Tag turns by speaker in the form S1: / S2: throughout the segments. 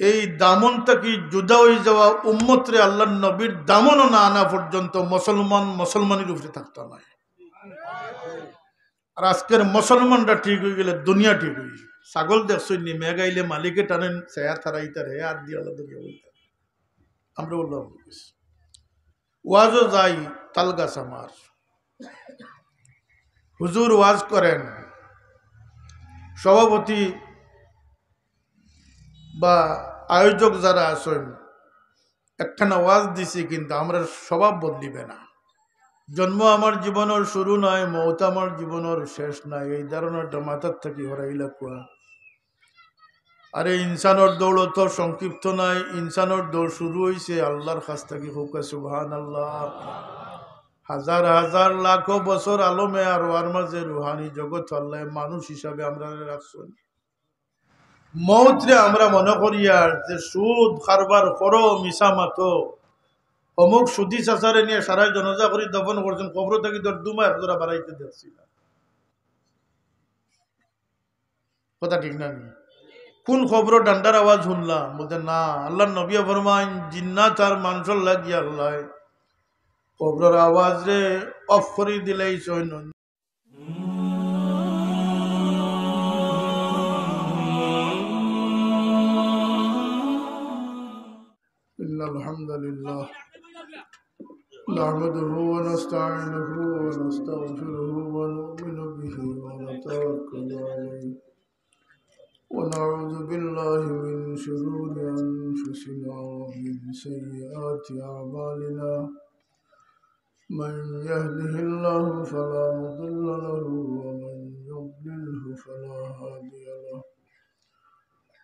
S1: এই দামনটা কি জুদা হয়ে যাওয়া উম্মতরে আল্লাহ নবীর দামনও না আনা পর্যন্ত মুসলমানের উপরে থাকতে নয়। আর আজকের মুসলমানরা ঠিক হয়ে গেলে দুনিয়া ঠিক হয়ে যাবে। ছাগল দেখছনি মেঘাইলে মালিকে টানেন চেয়া থারাইতার হে আর দিয়ে আল্লাহ দুনিয়া বলতে আমরা বললাম ওয়াজও যাই তালগাছ আমার হুজুর ওয়াজ করেন, সভাপতি বা আয়োজক যারা আছেন একখানা ওয়াজ দিছি, কিন্তু আমরা স্বভাব বদলিবে না। জন্ম আমার জীবনের শুরু নয়, মৌত আমার জীবনের শেষ নাই, এই ধারণাটা মাথার থেকে হরাইলা কুয়া। আরে ইনসানের দৌড় তো সংক্ষিপ্ত নাই, ইনসানের দৌড় শুরু হয়েছে আল্লাহর কাছ থেকে। হোক সুবহানাল্লাহ। হাজার হাজার লাখো বছর আলমে আর ওয়ার মাঝে রুহানি জগৎ আল্লাহ মানুষ হিসাবে আমরা রাখছেন। মৌতরে আমরা মনে করি আর যে সুদ কারবার করো মিশা মাতো অমুক সুদি চাচারে নিয়ে সারাই জনজা করে দফন করছেন, কবর থেকে তোর 2 মাস ধরে বাড়াইতে দেখছি না। কথা ঠিক না? কোন খবর ডান্ডার আওয়াজ শুনলাম? বলতে না, আল্লাহ নবী ফরমান জিন্নাত আর মানুষের লাগিয়া আল্লাহ কবরের আওয়াজ রে অফ করে দিলেই সৈন্য। আলহামদুলিল্লাহ نحمده ونستعينه ونستغفره ونؤمن به ونتوكل عليه ونعوذ بالله من شرور أنفسنا ومن سيئات أعمالنا من يهده الله فلا مضل له ومن يضلله فلا هادي له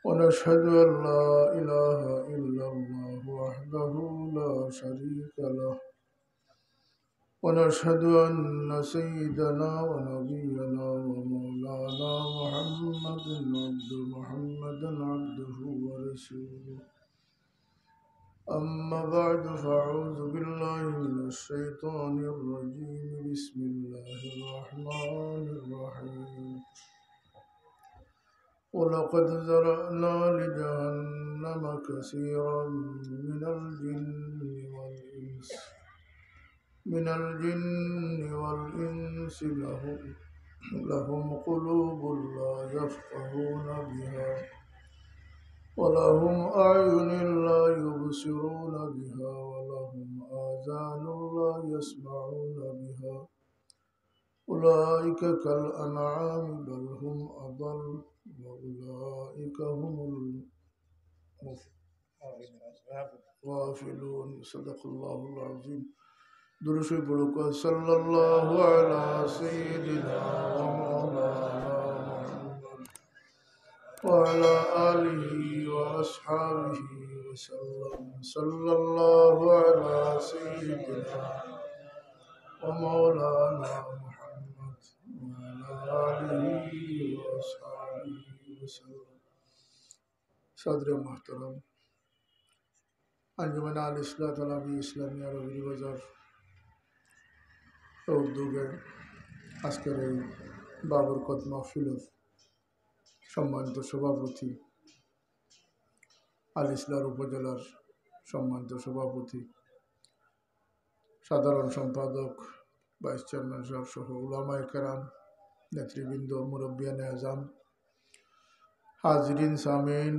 S1: ونشهد أن لا إله إلا الله وحده لا شريك له ونشهد أن سيدنا ونبينا ومولانا محمدا عبده ورسوله. أما بعد فأعوذ بالله من الشيطان الرجيم. بسم الله الرحمن الرحيم. ولقد ذرأنا لجهنم كثيرا من الجن والإنس لهم قلوب لا يفقهون بها ولهم أعين لا يبصرون بها ولهم آذان لا يسمعون بها أولئك كالأنعام بل هم أضل وأولئك هم الغافلون. صدق الله العظيم. درش بلوك صلى الله على سيدنا ومولانا محمد وعلى آله وأصحابه وسلم. صلى الله على سيدنا ومولانا محمد وعلى آله وأصحابه وسلم. صدر محترم अंजुमन आल इस्लाह तलाबी इस्लामिया रबी बाजार উদ্যোগে আজকের এই বাবরকত মাহফিলের সম্মানিত সভাপতি, আল ইসলার উপজেলার সম্মানিত সভাপতি, সাধারণ সম্পাদক, ভাইস চেয়ারম্যান সাহেব সহ উলামায়ে কেরাম, নেতৃবৃন্দ, মুরব্বিয়ানে আজম, হাজিরিন সামিন,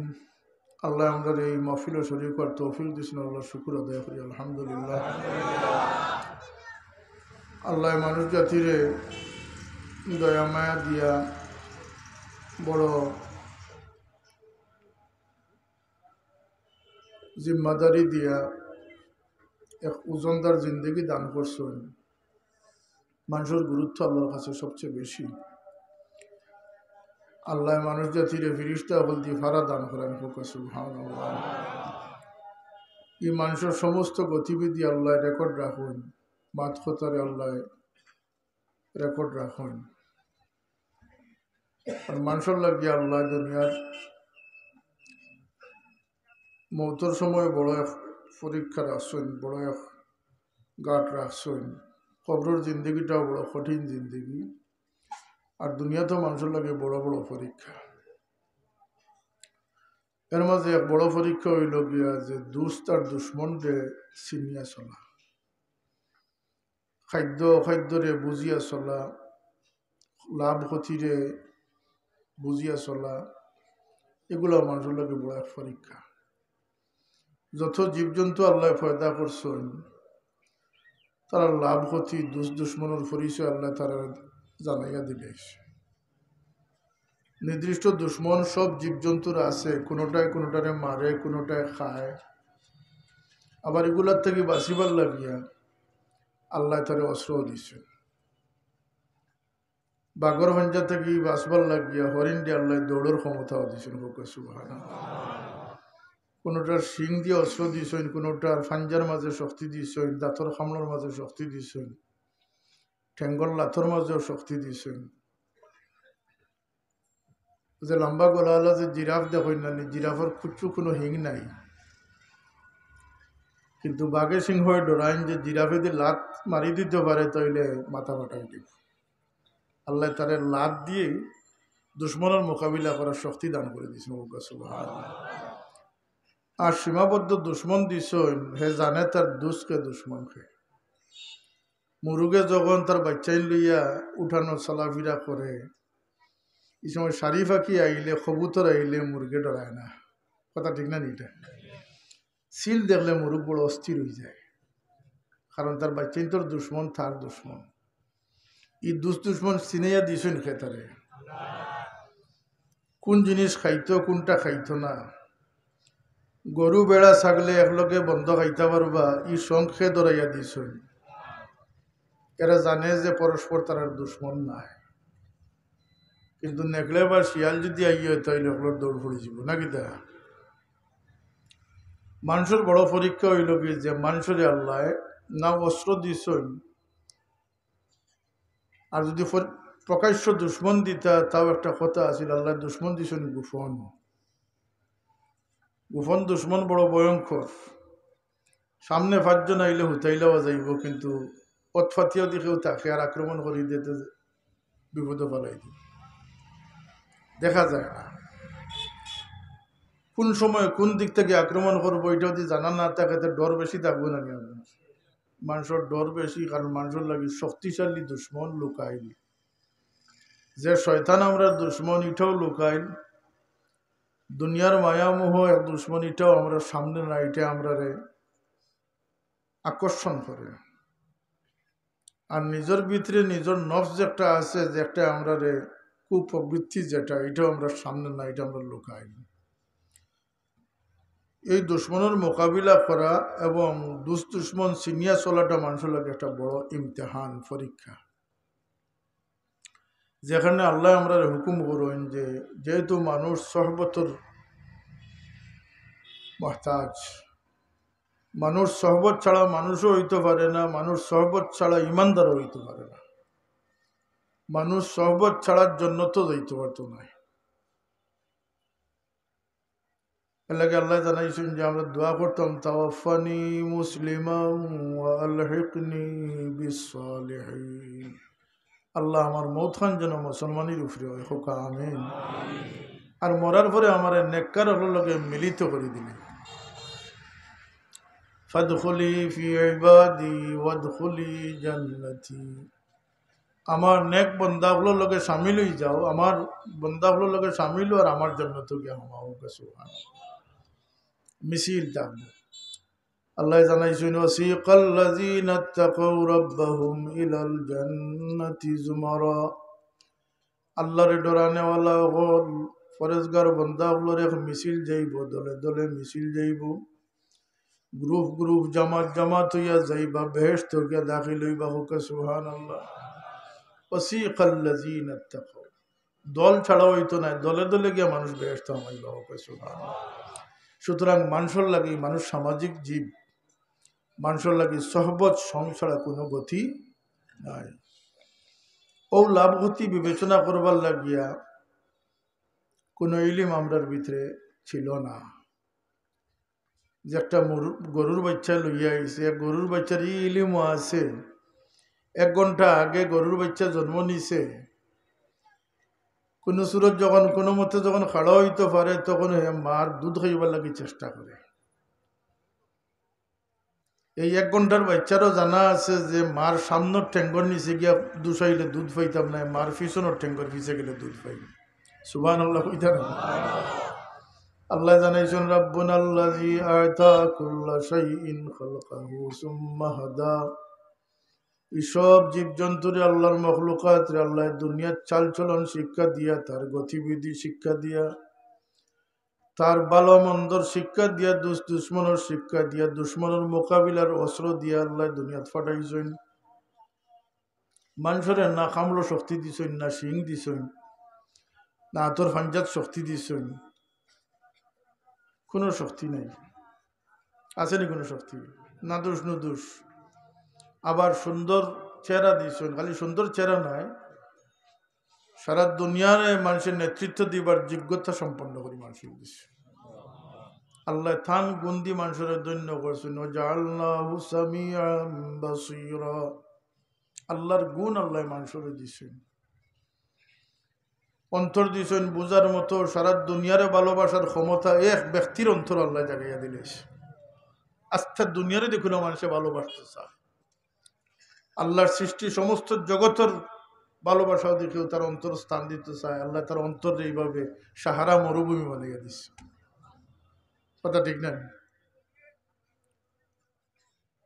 S1: আল্লাহ আমাদের এই মাহফিলে শরীক করার তৌফিক দিয়েছেন। আল্লাহ শুকর আদায় করি আলহামদুলিল্লাহ। আল্লাহ মানুষ জাতিরে দয়া মায়া দিয়া বড় জিম্মাদারি দিয়া এক ওজনদার জিন্দগি দান করছেন। মানুষের গুরুত্ব আল্লাহর কাছে সবচেয়ে বেশি। আল্লাহ মানুষ জাতিরে ফিরিস্তা বলতে ফারা দান করেন। সুবহানাল্লাহ। এই মানুষের সমস্ত গতিবিধি আল্লাহ রেকর্ড রাখুন, বাদ খতারে আল্লাহ রেকর্ড রাখুন। আর মানুষের লাগিয়ে আল্লাহ দুনিয়ার মৌতের সময় বড় এক পরীক্ষা রাখছেন, বড় এক গাঁট রাখছেন। কবরের জিন্দগিটাও বড় কঠিন জিন্দগি, আর দুনিয়াতেও মানুষের লাগে বড় বড় পরীক্ষা। এর মাঝে এক বড় পরীক্ষা হইল গিয়া যে দুস্ত আর দুশ্মনরে চিনিয়া চলা, খাদ্য অখাদ্যরে বুঝিয়া চলা, লাভ ক্ষতিরে বুঝিয়া চলা, এগুলো মানুষের লাগে বড় এক পরীক্ষা। যত জীবজন্তু আল্লাহ পয়দা করছেন তারা লাভ ক্ষতি দুশ্মনের পরিচয় আল্লাহ তারা জানাইয়া দিলে। নির্দিষ্ট দুশ্মন সব জীবজন্তুর আছে, কোনোটায় কোনোটারে মারে, কোনোটায় খায়। আবার এগুলার থেকে বাঁচিবার লাগিয়া আল্লাহ তারে অস্ত্র দিচ্ছেন। বাগর ভাঞ্জা থেকে বাঁচবার লাগিয়া হরিণ দিয়ে আল্লাহ দৌড়ের ক্ষমতাও দিচ্ছেন। কোনোটার শিং দিয়ে অস্ত্র দিয়েছেন, কোনোটার ফাঞ্জার মাঝে শক্তি দিয়েছেন, দাঁতর খামলার মাঝে শক্তি দিয়েছেন, ঠেঙ্গল লাথর মাঝেও শক্তি দিয়েছেন। যে লম্বা গলাওয়ালা যে জিরাফ দেখেন না, জিরাফের কুচু কোনো হিং নাই, কিন্তু বাঘে সিংহ ডরাইন যে জিরাফে যদি লাত মারি দিতে পারে তাইলে মাথা ফাটাই দিব। আল্লাহ তারে লাত দিয়ে দুশ্মনের মোকাবিলা করার শক্তি দান করে দিয়েছেন। আর সীমাবদ্ধ দুশ্মন দিছেন, হে জানে তার দুষ্কে দুশ্মনকে। মুরুগে যখন তার বাচ্চাই লইয়া উঠানো চলাফেরা করে, এই সময় শারি ফাঁকি আইলে, কবুতর আইলে মুরগে ডরায় না। কথা ঠিক না নিটা? সিল দেখলে মুরুগ বড় অস্থির হয়ে যায়, কারণ তার বাচ্চাই তোর দুশ্মন, তার দুশ্মন। এই দুশ্মন চিনাইয়া দিছেন খেতারে, কোন জিনিস খাইতো কোনটা খাইতো না। গরু বেড়া ছাগলে একলগে বন্ধ খাইতে পারবা, ই সংখ্যে দরাইয়া দিছেন। এরা জানে যে পরস্পর তার দুশ্মন নাই, কিন্তু নেকলে বা শিয়াল যদি আইয়ে তাইলে ওগুলোর দৌড় পড়ে যাব নাকি? তা মানুষের বড় পরীক্ষা হইল কি যে মানুষের আল্লাহ না অস্ত্র দিছেন, আর যদি প্রকাশ্য দুশ্মন দিতা তাও একটা কথা আছিল। আল্লাহ দুশ্মন দিছেন গোপন। গোপন দুশ্মন বড় ভয়ঙ্কর। সামনে পাঁচজন আইলে হুতাইলেও যাইব, কিন্তু পথফাতিয়াও দিকেও তাকে আর আক্রমণ করে দিতে বিপদে ফেলাই দিব, দেখা যায় না। কোন সময় কোন দিক থেকে আক্রমণ করবো এটা যদি জানা না থাকে তো ডর বেশি থাকবে না। মানুষের ডর বেশি, কারণ মানুষের লাগে শক্তিশালী দুশ্মন লুকাইল। যে শয়তান আমরা দুশ্মন, এটাও লুকাইল। দুনিয়ার মায়ামোহ এক দুশ্মন, এটাও আমরা সামনে না, এটা আমরা আকর্ষণ করে। আর নিজের ভিতরে নিজের নফস যেটা আছে, যে একটা আমরা কুপ্রবৃত্তি যেটা, এটাও আমরা সামনে না, এটা আমরা লুকাইল। এই দুশ্মনের মোকাবিলা করা এবং দুশ্মন চিনিয়া চলাটা মানুষের লাগে একটা বড় ইমতেহান, পরীক্ষা। যেখানে আল্লাহ আমরা হুকুম করেন যে যেহেতু মানুষ সহবতর মহতাজ, মানুষ সহবত ছাড়া মানুষও হইতে পারে না, মানুষ সহবত ছাড়া ইমানদারও হইতে পারে না, মানুষ সহবত ছাড়ার জন্য তো যাইতে পারতো না। এলাকে আল্লাহ জানাইছেন যে আমরা দোয়া করতাম, তাওয়াফানি মুসলিমান ওয়া আলহিকনি বিসসালিহিন। আল্লাহ আমার মৌত খান যেন মুসলমানের উপরে হয়, হোক আমিন। আর মরার পরে আমার নেককার লগে মিলিত করে দিলে, ফাদখুলি ফি ইবাদি ওয়াদখুলি জান্নাতি। আমার নেক বন্দাগুলোর লগে শামিল হয়ে যাও, আমার বন্দাগুলোর লগে শামিল আর আমার জান্নাতে গিয়া হমাও। সুবহানাল্লাহ। মিছিল থাকবে। আল্লাহ জানাইছেন, ওয়াসিকাল্লাযীনা ইত্তাকাউ রাব্বাহুম ইলাল জান্নাতি যুমারা। আল্লাহর ডরানেওয়ালা হল ফরেজগার বান্দাগুলোর এক মিছিল যাইব, দলে দলে মিছিল যাইব, গ্রুপ গ্রুপ জামাত জামাত হইয়া যাইবা, বেহেশত হইয়া দাখিল হইবা। হোক সুবহানাল্লাহ। ওয়াসিকাল্লাযীনা ইত্তাকাউ, দল ছাড়া হইতো না, দলে দলে গিয়া মানুষ বেহেশত হইবা। হোক সুবহানাল্লাহ। সুতরাং মানুষের লাগে, মানুষ সামাজিক জীব, মানুষের লাগে সহবত সং ছাড়া কোনো গতি নাই। ও লাভ গতি বিবেচনা করবার লাগিয়া কোনো ইলিম আমরার ভিতরে ছিল না। যে একটা গরুর বাচ্চা লইয়া আইছে, গরুর বাচ্চার ইলিমও আছে। 1 ঘন্টা আগে গরুর বাচ্চা জন্ম নিছে, কোনো সুরত যখন কোনো মতে যখন খাড়া হইতে পারে তখন হে মার দুধ খাইবার লাগি চেষ্টা করে। এই 1 ঘন্টার বাচ্চারও জানা আছে যে মার সামনের ঠেঙ্গর নিচে গিয়া দুসাইলে দুধ পাইতাম না, মার পিছনের ঠেঙ্গর পিছে গেলে দুধ পাই। সুবহানাল্লাহ কইতা না? আল্লাহ জানাইছেন রাব্বুনাল্লাযী আতা কুল্লা শাইইন খালাকাহু সুম্মা হাদা। এইসব জীবজন্তুরে আল্লাহর মখলুকাত রে আল্লাহ দুনিয়ার চালচলন শিক্ষা দিয়া, তার গতিবিধি শিক্ষা দিয়া, তার ভালো মন্দর শিক্ষা দিয়া, দুশ্মনের শিক্ষা দিয়া, দুশ্মনের মোকাবিলার অস্ত্র দিয়া আল্লাহ দুনিয়াত ফাটাইছেন। মানুষের না কামড় শক্তি দিছেন, না শিং দিছেন, না হাতর ফাঞ্জাত শক্তি দিছেন, কোনো শক্তি নাই। আসেনি কোনো শক্তি? না দোষ নুদোষ। আবার সুন্দর চেহারা দিছেন, খালি সুন্দর চেহারা নয়, সারা দুনিয়ার মানুষের নেতৃত্ব দিবার যোগ্যতা সম্পন্ন করি মানুষের দিচ্ছে। আল্লাহ থান গুন্দি মানুষের দৈন্য করছেন। আল্লাহর গুণ আল্লাহ মানুষের দিছেন, অন্তর দিছেন বুঝার মতো। সারা দুনিয়ারে ভালোবাসার ক্ষমতা এক ব্যক্তির অন্তর আল্লাহ জাগাইয়া দিলেস। আস্থা দুনিয়ারে দেখুন মানুষে ভালোবাসতে চায়, আল্লাহর সৃষ্টি সমস্ত জগতের ভালোবাসাও দেখেও তার অন্তর স্থান দিতে চায়। আল্লাহ তার অন্তর এইভাবে সাহারা মরুভূমি বানিয়ে দিচ্ছে। কথা ঠিক না?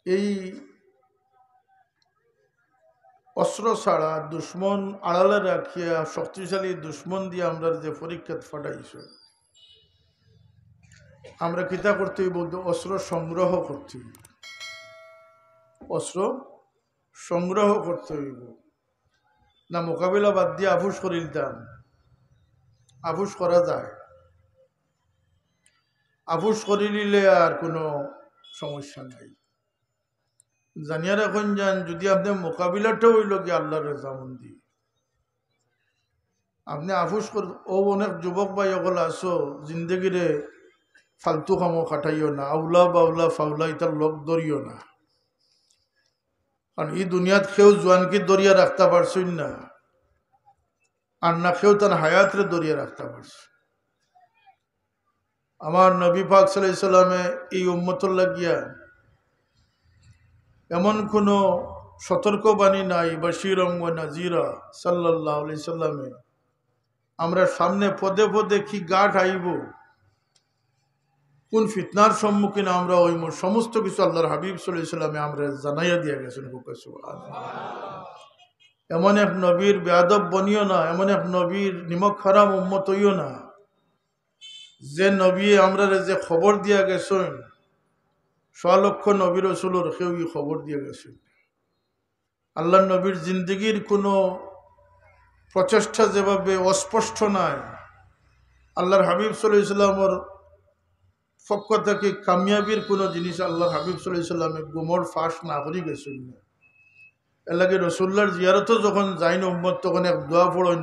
S1: এই অস্ত্র ছাড়া দুশ্মন আড়ালে রাখিয়া শক্তিশালী দুশ্মন দিয়ে আমরা যে পরীক্ষা ফাটাইছে, আমরা কিতা করতে হইব? অস্ত্র সংগ্রহ করতে হইব, অস্ত্র সংগ্রহ করতে হইব। না মোকাবিলা বাদ দিয়ে আফুস করিলতাম? আফুস করা যায়, আফুস করি নিলে আর কোনো সমস্যা নাই। জানিয়া রাখুন যান, যদি আপনি মোকাবিলাটা হইল কি আল্লাহর রেজামন্দি, আপনি আফুস ও অনেক যুবক ভাই ওগুলো আসো জিন্দগিরে ফালতু কামো খাটাইও না, আউলা বাউলা ফাউলা ইতার লোক ধরিও না। কারণ এই দুনিয়াত কেউ জোয়ানকে দরিয়া রাখতে পারছেন না, আর না কেউ তার হায়াতরে দরিয়া রাখতে পারছে। আমার নবী পাক সাল্লাল্লাহু আলাইহি সাল্লামে এই উম্মতর লাগিয়া এমন কোনো সতর্কবাণী নাই, বাশীরম ওয়া নাযীরা সাল্লাল্লাহু আলাইহি সাল্লামে। আমরা সামনে পদে পদে কি গাঠ আইব, কোন ফিতনার সম্মুখীন আমরা হইব, সমস্ত কিছু আল্লাহর হাবিব সাল্লাল্লাহু আলাইহি সাল্লামে আমরা জানাইয়া দিয়া গেছেন। এমন এক নবীর বেয়াদব বনিও না, এমন এক নবীর নিমক হারাম উম্মত হইও না, যে নবী আমরা যে খবর দিয়া গেছেন, 100 লক্ষ নবী রাসূলের কেউ খবর দিয়া গেছেন। আল্লাহ নবীর জিন্দগির কোনো প্রচেষ্টা যেভাবে অস্পষ্ট নাই, আল্লাহর হাবিব সাল্লাল্লাহু আলাইহি সাল্লামের পক্ষ থেকে কামিয়াবির কোনো জিনিস আল্লাহর হাবিব সাল্লাল্লাহু আলাইহি সাল্লামে গুমর ফাঁস না করি গেছেন। এর লাগে রসুল্লাহর জিয়ারতও যখন যাইন উম্মত, তখন এক দোয়া পড়েন,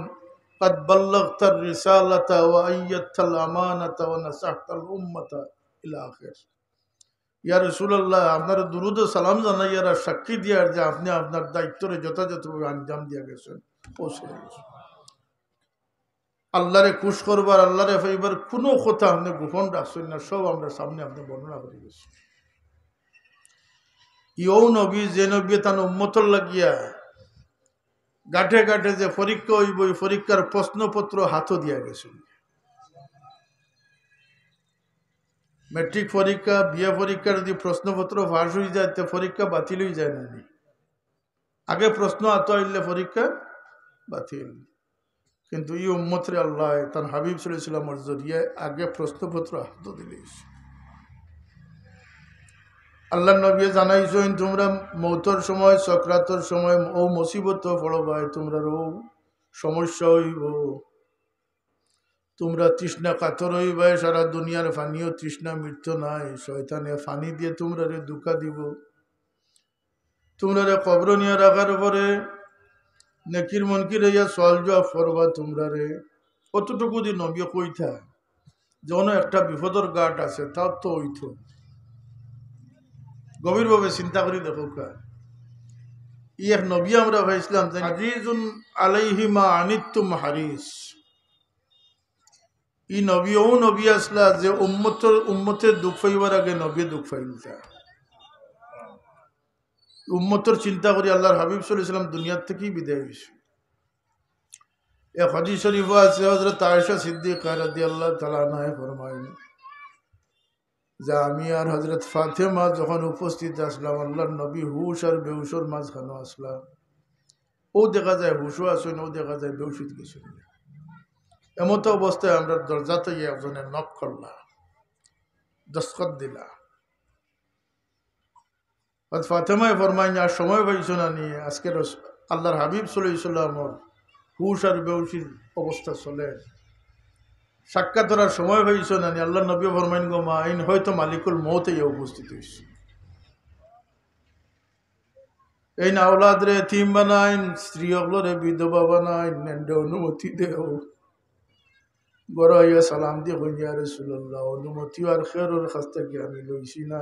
S1: কাদ বাল্লাগতার রিসালাতা ওয়া আইয়াতাল আমানাতা ওয়া নাসাহতাল উম্মাতা ইলা আখির। ইয়া রাসূলুল্লাহ, আপনার দুরুদ ও সালাম জানাইয়ারা সাক্ষী দিয়ার যে আপনি আপনার দায়িত্বরে যথাযথভাবে আঞ্জাম দিয়া গেছেন, পৌঁছে গেছেন। আল্লাহরে খুশ করবার, আল্লাহরে পাইবার কোনো কথা আপনি গোপন রাখছেন না, সব আমরা সামনে আপনি বর্ণনা করে গেছি। ইও নবী, যে নবী তার উম্মতর লাগিয়া গাঁঠে গাঁঠে যে পরীক্ষা হইব, ওই পরীক্ষার প্রশ্নপত্র হাতও দিয়া গেছেন। মেট্রিক পরীক্ষা, বিয়ে পরীক্ষার যদি প্রশ্নপত্র ফাঁস হয়ে যায়, তো পরীক্ষা বাতিল হয়ে যায় না? আগে প্রশ্ন হাত আইলে পরীক্ষা বাতিল। কিন্তু এই উম্মতরে আল্লাহ তার হাবিব সাল্লাল্লাহু আলাইহি ওয়াসাল্লামের জরিয়ে আগে প্রশ্নপত্র হাত দিলেন। আল্লাহ নবী জানাইছেন, তোমরা মৌতর সময়, সকরাতের সময় ও মুসিবত পড়বাই, তোমরা ও সমস্যা হইব, তোমরা তৃষ্ণা কাতর হইবাই। সারা দুনিয়ার ফানিও তৃষ্ণা মৃত্যু নাই, শয়তানে ফানি দিয়ে তোমরা রে দুঃখা দিব। তোমরা রে কবর নিয়ে রাখার পরে নেকির মনকির হইয়া সওয়াল জবাব করবা তোমরা রে। কতটুকু দিন নবী কইথা যেন একটা বিপদর গাট আছে, তার তো হইতো গভীরভাবে চিন্তা করি দেখো। ই এক নবী আমরা ভাইছিলাম, আজিজুন আলাইহি মা আনিতুম হারিস, ই নবীও নবী আসলা যে উম্মতের দুঃখ পাইবার আগে নবী দুঃখ পাইলতা উম্মতর চিন্তা করি আল্লাহর হাবিব সাল্লাল্লাহু আলাইহি ওয়াসাল্লাম দুনিয়ার থেকেই বিদায় হয়েছে। এক হাদিস শরীফ আছে হযরত আয়েশা সিদ্দিকা রাদিয়াল্লাহু তাআলা আনহা ফরমায়েন যে আমি আর হযরত ফাতেমা যখন উপস্থিত আসলাম আল্লাহর নবী হুশ আর বেহুশর মাঝখানে আসলাম। ও দেখা যায় হুশও আসেন, ও দেখা যায় বেহুশিত গেছেন। এমতো অবস্থায় আমরা দরজাতে গিয়ে একজনের নক করলাম, দস্তখত দিলা। ফাতেমায় ফরমাইন আর সময় পাইছো না নিয়ে আজকের আল্লাহর হাবিব সাল্লাল্লাহু আলাইহি ওয়াসাল্লামর হুশ আর বেহুশির অবস্থা চলে, সাক্ষাৎ ধরার সময় পাইছো না নি। আল্লাহর নবী ফরমাইন গো মা আইন হয়তো মালিকুল মউতে ইয়া উপস্থিত হয়েছে। এই না আওলাদ রে এতিম বানাইন, স্ত্রী অগলরে বিধবা বানাইন, নেন্ডে অনুমতি দেও গড়াইয়া সালাম দিয়ে কইন ইয়া রাসূলুল্লাহ অনুমতি আর খেয়রের কাছ থেকে আমি লইছি না,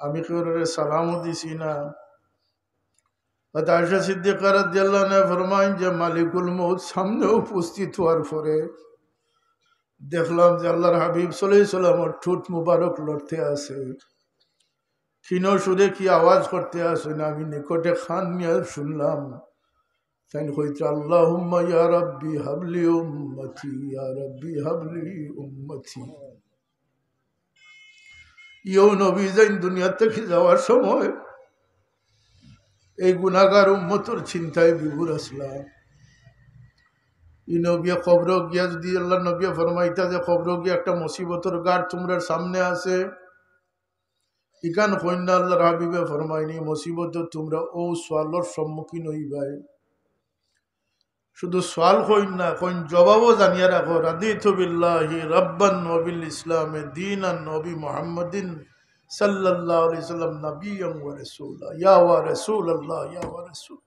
S1: আমি খেয়রের সালামও দিছি না। আয়েশা সিদ্দিকা রাদিয়াল্লাহু আনহা ফরমাইন যে মালিকুল মউত সামনে উপস্থিত হওয়ার পরে দেখলাম যে আল্লাহর হাবিব সাল্লাল্লাহু আলাইহি ওয়াসাল্লামের ঠোঁট মুবারক লড়তে আছে, ক্ষীণ সুরে কি আওয়াজ করতে আছে না, আমি নিকটে খান নিয়ে শুনলাম। তাই কইতে আল্লাহুম্মা ইয়া রাব্বি হাবলি উম্মতি, ইয়া রাব্বি হাবলি উম্মতি। ইও নবী যাইন দুনিয়া থেকে যাওয়ার সময় এই গুনাহগার উম্মতের চিন্তায় বিভোর আসলাম। ই নবী কবর গিয়া যদি আল্লাহ নবী ফরমাইতা যে কবর গিয়া একটা মুসিবতের গার তোমরা সামনে আছে, ইকান কইনা আল্লাহর হাবিবে ফরমাইনি মুসিবত তোমরা ও সোয়ালর সম্মুখীন হইবাই। শুধু সোয়াল কইন না, কইন জবাবও জানিয়া রাখো। রাদিতু বিল্লাহি রাব্বান ওয়া বিল ইসলামে দীনান নবী মুহাম্মাদিন সাল্লাল্লাহু আলাইহি ওয়াসাল্লাম নবিয়্যান ওয়া রাসূলা, ইয়া ওয়া রাসূলুল্লাহ, ইয়া ওয়া রাসূল।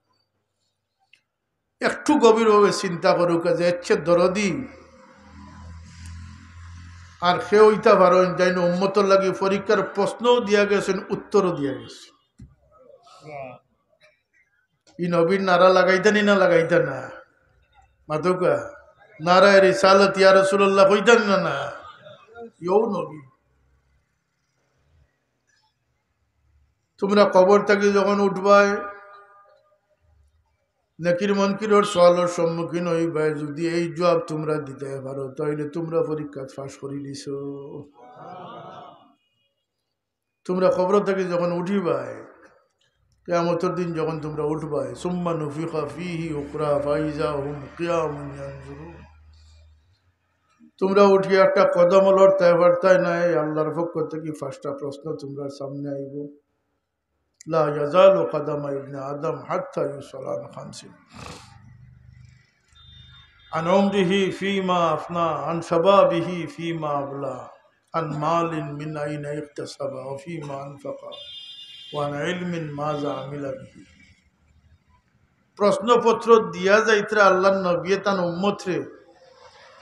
S1: একটু গভীরভাবে চিন্তা করুক যে এচ্ছে দরদি আর সে ওইটা পারেন যাই না উম্মতর লাগি পরীক্ষার প্রশ্নও দিয়া গেছেন, উত্তরও দিয়া গেছে। ই নবীর নারা লাগাইতেনি না লাগাইতেন না মাধুকা নারায় রিসালাত ইয়া রাসূলুল্লাহ কইতেন না না ইও নবী। তোমরা কবর থেকে যখন উঠবাই নাকির মনকিরের সওয়ালের সম্মুখীন হইবাই, যদি এই জবাব তোমরা দিতে পারো তাইলে তোমরা পরীক্ষা পাস করে দিছ। তোমরা কবর থেকে যখন উঠিবাই কিয়ামতের দিন যখন তোমরা উঠবাই, সুম্মা নুফিখা ফীহি উখরা ফাইজা হুম কিয়ামুন ইয়ানজুরুন। তোমরা উঠিয়ে একটা কদম লড়তে পারতাই নাই, আল্লাহর পক্ষ থেকে পাঁচটা প্রশ্ন তোমরা সামনে আইব। লা ইয়াজালু কদামা ইবনে আদম হাত্তা ইউসালা আন খামসিন আন উমরিহি ফীমা আফনা আন শাবাবিহি ফীমা আবলা আন মালিন মিন আইনা ইকতাসাবা ওয়া ফীমা আনফাকা ওয়া আন ইলমিন মাযা আমিলা বিহি। প্রশ্নপত্র দিয়া যাইতে আল্লাহর নবী তান উম্মতরে,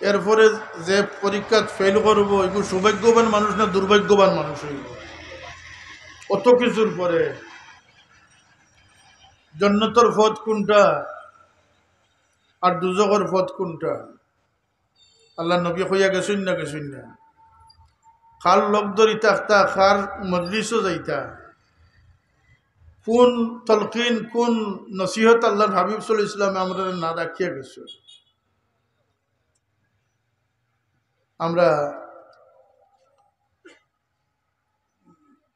S1: এরপরে যে পরীক্ষা ফেল করব এগুলো সৌভাগ্যবান মানুষ না দুর্ভাগ্যবান মানুষ হইব। অত কিছুর পরে জান্নাতের পথ কোনটা আর দুজকের পথ কোনটা আল্লাহ নবী কইয়া গেছেন না গেছেন না। খার লোক ধরি থাকতা, খার মজলিসও যাইতা, কোন তলকিন কোন নসিহত আল্লাহ হাবিব সাল্লাল্লাহু আলাইহি ওয়াসাল্লাম আমরা না রাখিয়া গেছে। আমরা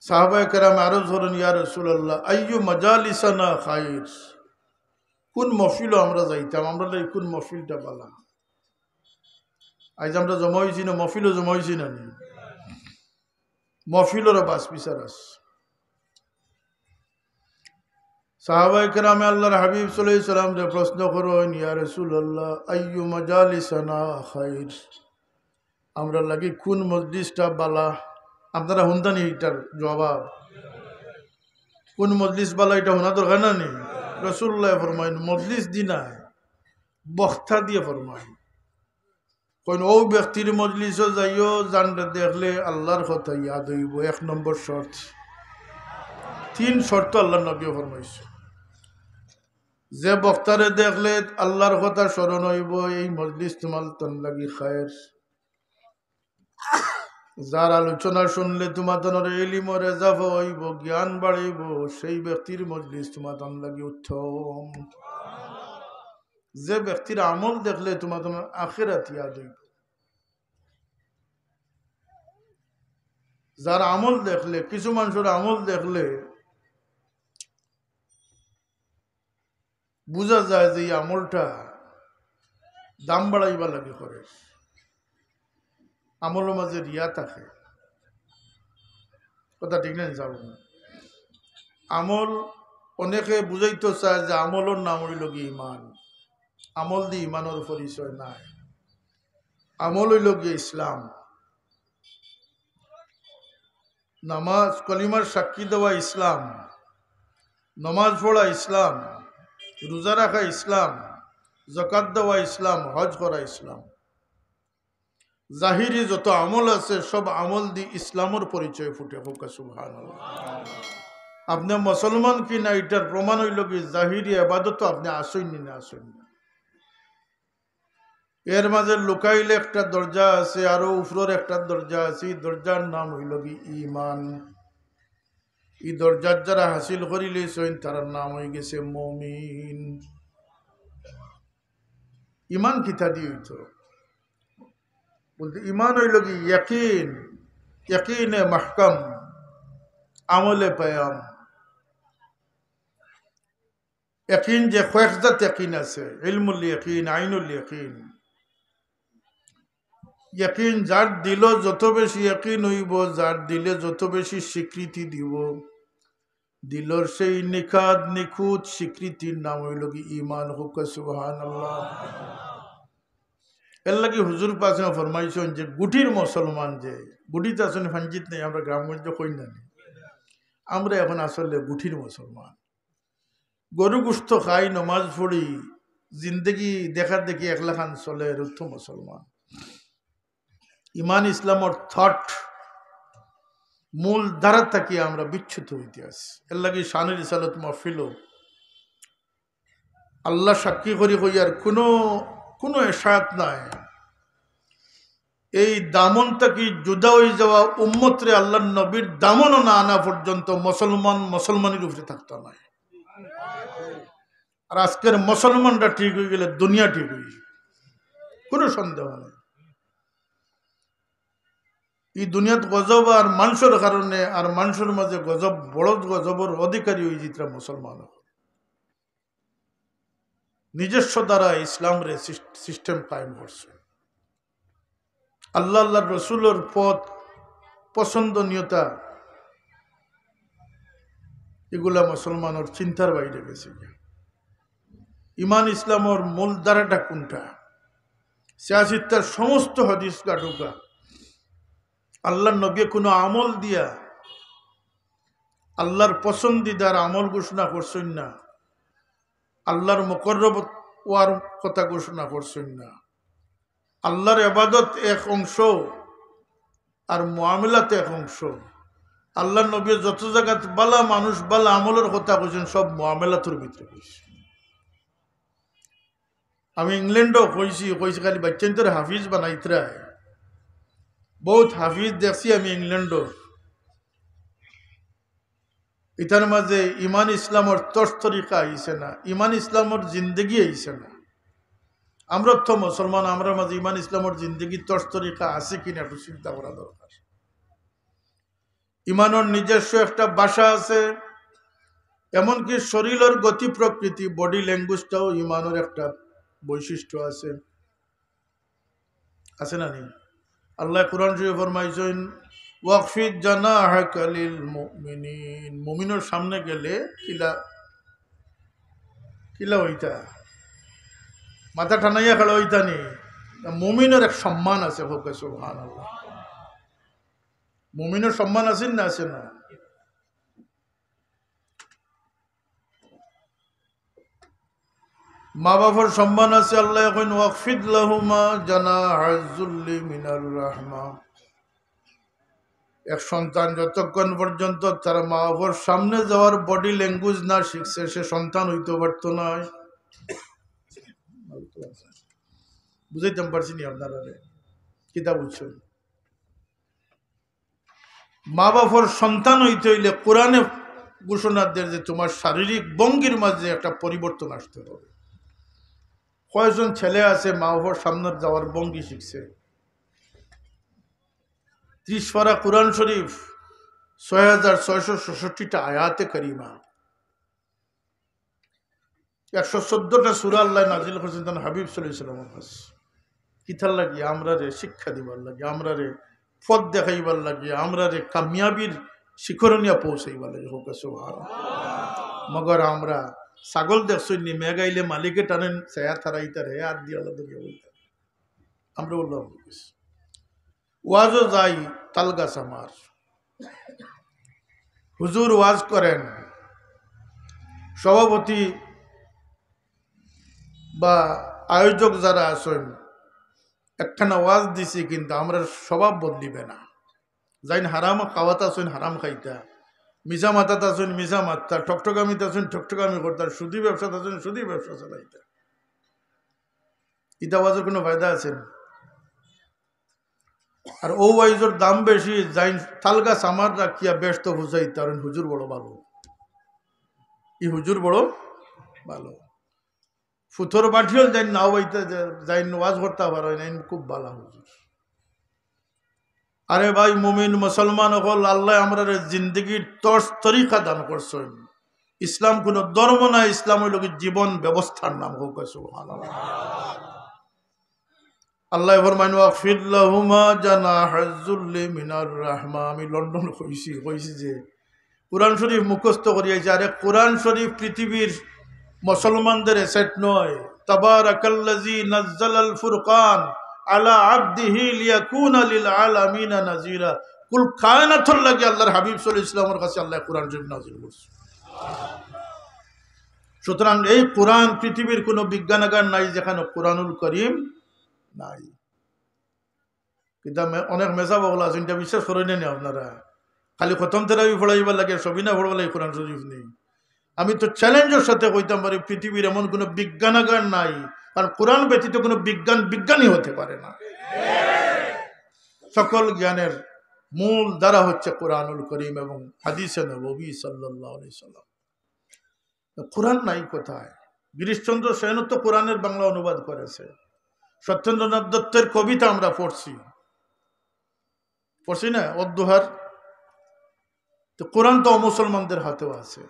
S1: সাহাবায়ে কেরাম আরজ হলেন ইয়া রাসূলুল্লাহ আইয়ু মাজালিসানা খায়র, কোন মহফিলও আমরা যাইতাম, আমরা কোন মহফিলটা বালা। আজ আমরা জমা হয়েছি না, মহফিলও জমা হয়েছি না, মহফিলেরও বাস বিচার আছে। সাহাবায়ে কেরামে আল্লাহর হাবিব সাল্লাল্লাহু আলাইহি ওয়াসাল্লাম যে প্রশ্ন করেন ইয়া রাসূলুল্লাহ আইয়ু মাজালিসানা খায়র, আমরা লাগি কোন মজলিসটা বালা। আপনারা শুনতানি এটার জবাব, কোন মজলিস বালা এটা শোনা দরকার না নি। রাসূলুল্লাহ ফরমাইন মজলিস দিনায় বক্তা দিয়ে ফরমাইন কোন ও ব্যক্তির মজলিসও যাইও জানলে দেখলে আল্লাহর কথা ইয়াদ হইব। এক নম্বর শর্ত, তিন শর্ত আল্লাহ নবী ফরমাইছে, যে বক্তারে দেখলে আল্লাহর কথা স্মরণ হইব এই মজলিস তোমার তন লাগি খায়ের। যার আলোচনা শুনলে তোমাদের ইলমর এজাফা হইব, জ্ঞান বাড়িব, সেই ব্যক্তির মজলিস তোমাদের লাগি উত্তম। যে ব্যক্তির আমল দেখলে তোমাদের আখিরাত ইয়াদ হইব, যার আমল দেখলে, কিছু মানুষের আমল দেখলে বোঝা যায় যে এই আমলটা দাম বাড়াইবা লাগে করে, আমলের মাঝে রিয়া থাকে। কথা ঠিক না? যাব আমল অনেকে বুঝাইতে চায় যে আমলের নাম হইল কি ইমান, আমল দিয়ে ইমানের পরিচয় নাই। আমল হইল গিয়ে ইসলাম, নামাজ কলিমার সাক্ষী দেওয়া ইসলাম, নমাজ পড়া ইসলাম, রোজা রাখা ইসলাম, যাকাত দেওয়া ইসলাম, হজ করা ইসলাম। জাহিরি যত আমল আছে সব আমল দি ইসলামের পরিচয় ফুটে হোক। সুবহানাল্লাহ। আপনি মুসলমান কি না এটার প্রমাণ হইল কি জাহিরি আবাদত আপনি আসেননি না আসেননি। এর মাঝে লুকাইলে একটা দরজা আছে, আরো উপরের একটা দরজা আছে, দরজার নাম হইল কি ইমান। এই দরজার যারা হাসিল করিলে তার নাম হয়ে গেছে মুমিন। ইমান কিতা দিয়ে হইতো বলতে, ইমান হইল কি ইয়াকিন, ইয়াকিনে মাহকাম, আমলে পায়াম। ইয়াকিন যে কয়েকজাত ইয়াকিন আছে, ইলমুল ইয়াকিন, আইনুল ইয়াকিন। ইয়াকিন যার দিল যত বেশি ইয়াকিন হইব, যার দিলে যত বেশি স্বীকৃতি দিব, দিলর সেই নিখাত নিখুঁত স্বীকৃতির নাম হইল কি ইমান। হোক সুবহানাল্লাহ। এর লাগি হুজুর পাশে ফরমাইছেন যে গুটির মুসলমান, যে গুটিতে আসলে ফাঞ্জিত নেই, আমরা গ্রামগঞ্জ কই না, আমরা এখন আসলে গুটির মুসলমান। গরু গুস্ত খাই, নমাজ পড়ি, জিন্দগি দেখার দেখি একলা খান চলে, রুদ্ধ মুসলমান। ইমান ইসলামর থট মূল ধারা থাকি আমরা বিচ্ছুত হইতে আছি। এর লাগি শানের রিসালত মাহফিল আল্লাহ সাক্ষী করি হইয়ার কোনো এশায়াত নাই। এই দামন থাকি জুদা হয়ে যাওয়া উম্মতরে আল্লাহ নবীর দামনও না আনা পর্যন্ত মুসলমানের উপরে থাকতে নাই। আর আজকের মুসলমানরা ঠিক হয়ে গেলে দুনিয়া ঠিক হয়ে যাবে, কোনো সন্দেহ নেই। এই দুনিয়াত গজব আর মানুষের কারণে, আর মানুষের মাঝে গজব, বড় গজবর অধিকারী হয়ে যেটা মুসলমান নিজস্ব দ্বারা ইসলামের সিস্টেম কায়েম করছে। আল্লাহ আল্লাহ রসুলের পথ পছন্দনীয়তা এগুলা মুসলমানের চিন্তার বাইরে গেছে। ইমান ইসলামের মূল ধারাটা কোনটা? সিয়াসিত্তার সমস্ত হাদিস কাটুকা আল্লাহর নবী কোনো আমল দিয়া আল্লাহর পছন্দিদার আমল ঘোষণা করছেন না, আল্লাহর মুকররব ওয়ার কথা ঘোষণা করছেন না। আল্লাহর ইবাদত এক অংশ আর মুআমিলাত এক অংশ। আল্লাহর নবী যত জায়গাত বালা মানুষ বালা আমলের কথা কইছেন, সব মুআমিলাতের ভিতরে কইছেন। আমি ইংল্যান্ডও কইছি খালি বাচ্চাদের হাফিজ বানাইতরা, বহুত হাফিজ দেখছি আমি ইংল্যান্ডও। এটার মাঝে ইমান ইসলামের তর্স তরিকা আইছে না, ইমান ইসলামের জিন্দগি আইছে না। আমরা তো মুসলমান, আমরা মাঝে ইমান ইসলামের জিন্দগি তর্স তরিকা আছে কিনা একটু চিন্তা করা দরকার। ইমানের নিজস্ব একটা ভাষা আছে, এমনকি শরীরের গতি প্রকৃতি, বডি ল্যাঙ্গুয়েজটাও ইমানের একটা বৈশিষ্ট্য আছে, আছে না নেই? আল্লাহ কুরআন শরীফে ফরমাইছেন ওয়াকফিদ জানাহাকা লিল মুমিনিন। মুমিনের সামনে গেলে কিলা হইতা, মাথা টানাইয়া খেলা হইতা নি। মুমিনের এক সম্মান আছে, হোক সুবহানাল্লাহ। মুমিনের সম্মান আছে না, আছে না? মা বাবার সম্মান আছে। আল্লাহ এখন ওয়াকফিদ লাহুমা জানাহাজ যুল্লি মিনার রাহমা। এক সন্তান যতক্ষণ পর্যন্ত তার মা বাবার সামনে যাওয়ার বডি ল্যাঙ্গুয়েজ না শিখছে, সে সন্তান হইতে পারত না। বুঝাইতাম পারছি নি আপনারা? কিতা বুঝছেন? মা বাবার সন্তান হইতে হইলে কোরআনে ঘোষণা দেয় যে তোমার শারীরিক ভঙ্গির মাঝে একটা পরিবর্তন আসতে হবে। কয়জন ছেলে আছে মা বাবার সামনে যাওয়ার ভঙ্গি শিখছে? 30 পারা কোরআন শরীফ, 6666টা আয়াতে কারিমা, 114টা সূরা আল্লাহ নাজিল করেছেন তার হাবিব সাল্লাল্লাহু আলাইহি ওয়াসাল্লামের কাছে। কিতার লাগি? আমরা রে শিক্ষা দিবার লাগে, আমরা রে পথ দেখাইবার লাগে, আমরা রে কামিয়াবির শিখরণিয়া পৌঁছাইবার লাগে। হোক সুবহানাল্লাহ। মগর আমরা ছাগল দেখছনি মেঘাইলে মালিকে টানেন ছায়া থারাইতারে আর দিয়ে আলাদা দিয়ে বলতাম আমরা বললাম। ওয়াজও যাই তালগাছ আমার, হুজুর ওয়াজ করেন, সভাপতি বা আয়োজক যারা আছেন একখানা ওয়াজ দিছি, কিন্তু আমরা স্বভাব বদলিবে না। যাইন হারাম খাওয়াতে আছেন হারাম খাইতা, মিজা মাতাতে আছেন মিজা মাত্তা, ঠকঠকামিতে আছেন ঠকঠকামি করতার, সুদী ব্যবসাতে আছেন সুদী ব্যবসা চালাইতা। ইটা ওয়াজের কোনো ফায়দা আছেন? আর ও ওয়াইজের দাম বেশি, যাইন তালগাছ আমার রাখিয়া ব্যস্ত বুঝাইতে আর হুজুর বড় ভালো, ই হুজুর বড় ভালো। ফুথর বাঠিও যাই না হইতে যাই ওয়াজ করতে পারে না, খুব ভালো হুজুর। আরে ভাই মুমিন মুসলমান হল, আল্লাহ আমরা জিন্দগির তর্স তরিকা দান করছেন। ইসলাম কোন ধর্ম না, ইসলাম হইল জীবন ব্যবস্থার নাম। হোক সুবহানাল্লাহ। আল্লাহ ফরমাইন ওয়াগফির লাহুমা জানাহাজ যুল্লি মিনার রাহমা। আমি লন্ডন কইছি যে কোরআন শরীফ মুখস্থ করিয়াছি। আরে কোরআন শরীফ পৃথিবীর মুসলমানদের সেট নয়। তাবারাকাল্লাযী নাযালাল ফুরকান আলা আবদিহি লিয়াকুনা লিল আলামিনা নাযীরা। কুল কায়নাতুল লাগি আল্লাহর হাবিব সাল্লাল্লাহু আলাইহি ওয়াসাল্লামের কাছে আল্লাহ কোরআন শরীফ নাযিল করেছে। সুতরাং এই কোরআন পৃথিবীর কোনো বিজ্ঞানাগার নাই যেখানে কোরআনুল করিম নাই। কিন্তু অনেক মেজা বগলা আছে, এটা বিশ্বাস করেন না আপনারা। খালি খতম তেরাবি পড়াইবার লাগে, সবিনা পড়বার লাগে কোরআন শরীফ নেই। আমি তো চ্যালেঞ্জের সাথে কইতাম পারি পৃথিবীর এমন কোনো বিজ্ঞানাগার নাই, কারণ কোরআন ব্যতীত কোনো বিজ্ঞানী হতে পারে না। সকল জ্ঞানের মূল দ্বারা হচ্ছে কোরআনুল করিম এবং হাদিসে নববী সাল্লাল্লাহু আলাইহি সাল্লাম। কোরআন নাই কোথায়? গিরিশচন্দ্র সেন তো কোরআনের বাংলা অনুবাদ করেছে। সত্যেন্দ্রনাথ দত্তের কবিতা আমরা পড়ছি না অদ্দোহার। তো কোরআন তো মুসলমানদের হাতেও আছে।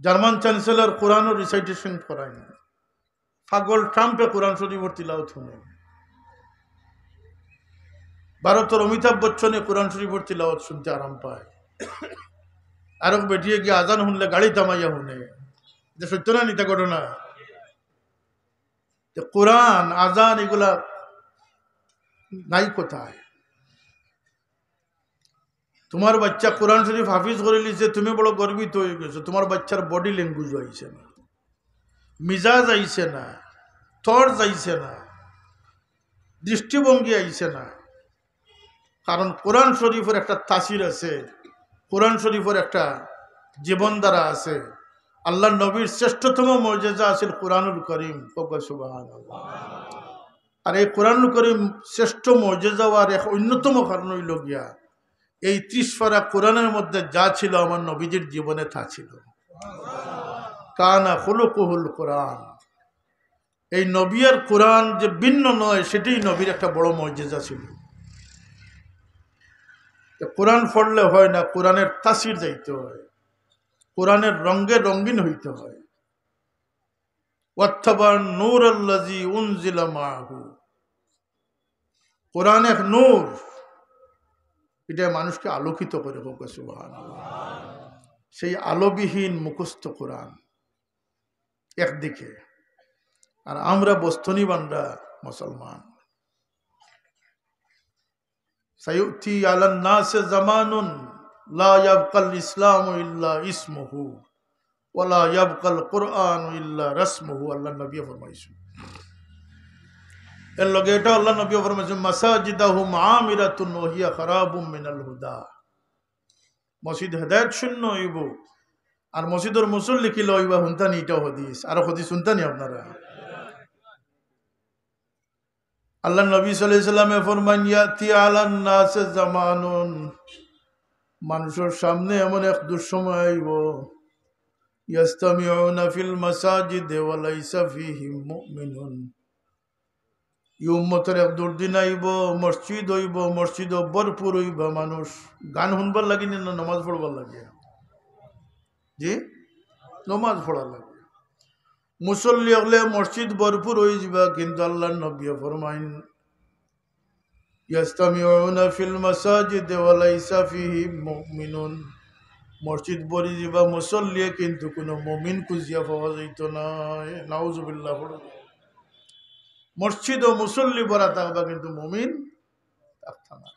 S1: জার্মান চ্যান্সেলর কোরআনও রিসাইটেশন করায় না। পাগল ট্রাম্পে কোরআন শরীফের তিলাওয়াত শুনে। ভারতের অমিতাভ বচ্চনে কোরআন শরীফের তিলাওয়াত শুনতে আরাম পায়। আরো বেটিয়ে গিয়ে আজান শুনলে গাড়ি থামাইয়া শুনে। এটা সত্য না নিতা ঘটনা? কোরআন আজান এগুলা নাই কোথায়? তোমার বাচ্চা কোরআন শরীফ হাফিজ করে লিছে, তুমি বড় গর্বিত হয়ে গেছো। তোমার বাচ্চার বডি ল্যাঙ্গুয়েজ আইছে না, মিজাজ আইছে না, থট আইছে না, দৃষ্টিভঙ্গি আইছে না। কারণ কোরআন শরীফের একটা তাসির আছে, কোরআন শরীফের একটা জীবনধারা আছে। আল্লাহ নবীর শ্রেষ্ঠতম মর্যাদা আছে কোরআনুল করিম। সুবহানাল্লাহ। আর এই কোরআনুল করিম শ্রেষ্ঠ মর্যাদা আর এক অন্যতম কারণ হইল গিয়া এই 30 পারা কোরআনের মধ্যে যা ছিল আমার নবীজির জীবনে তা ছিল। কানা খুলুকুহুল কোরআন। এই নবী আর কোরআন যে ভিন্ন নয়, সেটাই নবীর একটা বড় মর্যাদা ছিল। কোরআন পড়লে হয় না, কোরআনের তাসির যাইতে হয়, কোরআনের রঙে রঙিন হইতে হয়। ওয়াত্তাবান নূরাল্লাযী উনজিলা মাআহু। কোরআন এক নূর, এটা মানুষকে আলোকিত করে। হোক সুবহানাল্লাহ। সেই আলোবিহীন মুখস্থ কোরআন একদিকে, আর আমরা বস্তনিবানরা মুসলমান। সায়ুতি আলান নাসে জামানুন লা ইয়াবকাল ইসলামু ইল্লা ইসমুহু ওয়া লা ইয়াবকাল কুরআনু ইল্লা রাসমুহু। আল্লাহ নবী ফরমাইছেন। এর লগে এটা আল্লাহ নবী ফরমাইছেন মাসাজিদাহুম আমিরাতুন ওয়া হিয়া খারাবুম মিনাল হুদা। মসজিদ হেদায়েত শূন্য হইব আর মসজিদের মুসল্লি কি লইবা হুনতানি। এটাও হাদিস। আর হাদিস শুনতানি আপনারা? আল্লাহ নবী সাল্লাল্লাহু আলাইহি সাল্লামে ফরমান ইয়াতি আলান নাস জামানুন, মানুষের সামনে এমন এক দুঃসময় আইব ইয়াস্তামিউনা ফিল মাসাজিদ ওয়া লাইসা ফীহিম মুমিনুন, এই উম্মতের এক দুর্দিন আইব, মসজিদ হইব, মসজিদ ভরপুর হইব, মানুষ গান শুনবার লাগে না নমাজ পড়বার লাগে, জি নমাজ পড়ার লাগে, মুসল্লি হলে মসজিদ ভরপুর হয়ে যাবা, কিন্তু আল্লাহর নবী ফরমাইন ইয়াস্তামিউনা ফিল মাসাজিদ ওয়া লাইসা ফীহিম মুমিনুন, মসজিদ ভরি যাবা মুসল্লি কিন্তু কোনো মুমিন খুঁজিয়া পাওয়া যাইত না। নাউজুবিল্লাহ। মসজিদ ও মুসল্লি ভরা থাকবা কিন্তু মুমিন থাকত না।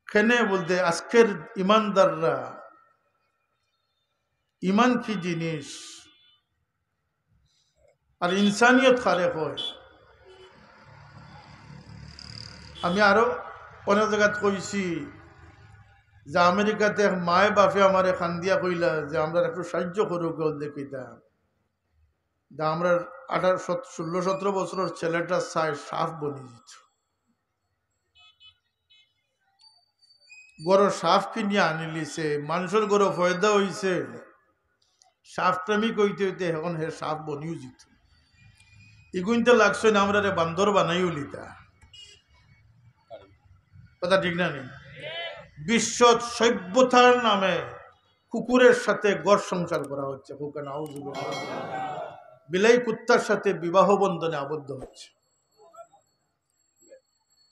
S1: কেনে বলতে আজকের ইমানদাররা, ইমান কি জিনিস আর ইনসানিয়ত কারে হয়। আমি আরো অনেক জায়গায় কইছি যে আমেরিকাতে এক মায়ে বাপে আমার খান্দিয়া কইলা যে আমরা একটু সাহায্য করুক দেখিতা, আমরা 16-17 বছরের ছেলেটা চাই সাফ বনি যেত, গরো সাফ কিনিয়া আনিলিছে, মানুষের গরো ফয়দা হইছে, সাফ প্রেমিক হইতে হইতে এখন হে সাফ বনিও যেত। ইগুনতে লাগছে না আমরা বান্দর বানাইও লিতা, কথা ঠিক না নেই। বিশ্ব সভ্যতার নামে কুকুরের সাথে গড় সংসার করা হচ্ছে, বিলাই কুত্তার সাথে বিবাহ বন্ধনে আবদ্ধ হচ্ছে।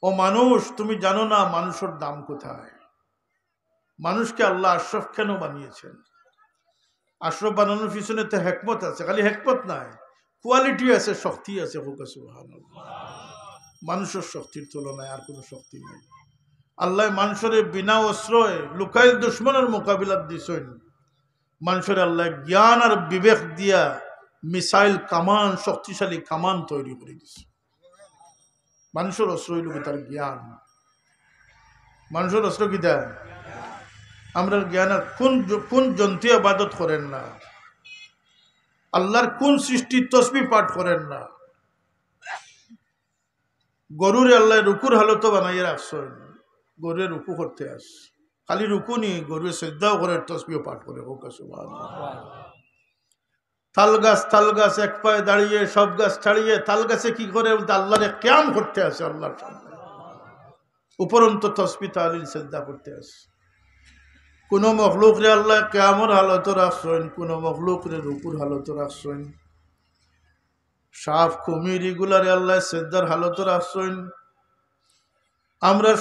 S1: ও মানুষ, তুমি জানো না মানুষের দাম কোথায়? মানুষকে আল্লাহ আশরাফ কেন বানিয়েছেন? আশরাফ বানানোর পিছনে তো হেকমত আছে, খালি হেকমত নাই, কোয়ালিটি আছে, শক্তি আছে। সুবহানাল্লাহ। মানুষের শক্তির তুলনায় আর কোনো শক্তি নেই। আল্লাহ মানুষের বিনা অস্ত্রে লুকাইল দুশ্মনের মোকাবিলা দিছেন। মানুষের আল্লাহ জ্ঞান আর বিবেক দিয়া মিসাইল কামান, শক্তিশালী কামান তৈরি করে দিছে। মানুষের অস্ত্র হইল তার জ্ঞান। মানুষের অস্ত্র কি দেয়? আমরা জ্ঞান। আর কোন জন্তু ইবাদত করেন না, আল্লাহর কোন সৃষ্টি তসবিহ পাঠ করেন না। গরুরে আল্লাহ রুকুর হালত বানাইয়া রাখছেন, গরুরে রুকু করতে আস, খালি রুকু নি, গরুরে সিজদাও করে, তসবিহ পাঠ করে। তাল গাছ এক পায়ে দাঁড়িয়ে, সব গাছ ছাড়িয়ে তাল গাছে কি করে আল্লাহরে কিয়াম করতে আসে, আল্লাহর সামনে উপরন্ত তসবিহ তাহলিল সিজদা করতে আসে। কোন মখলুক রে আল্লাহ কিয়ামর হালত রাখছেন, কোন মখলুক রে রুকুর হালত রাখছেন। সাপ কুমির এগুলারে আল্লাহ সিজদার হালত রাখছেন। আমরা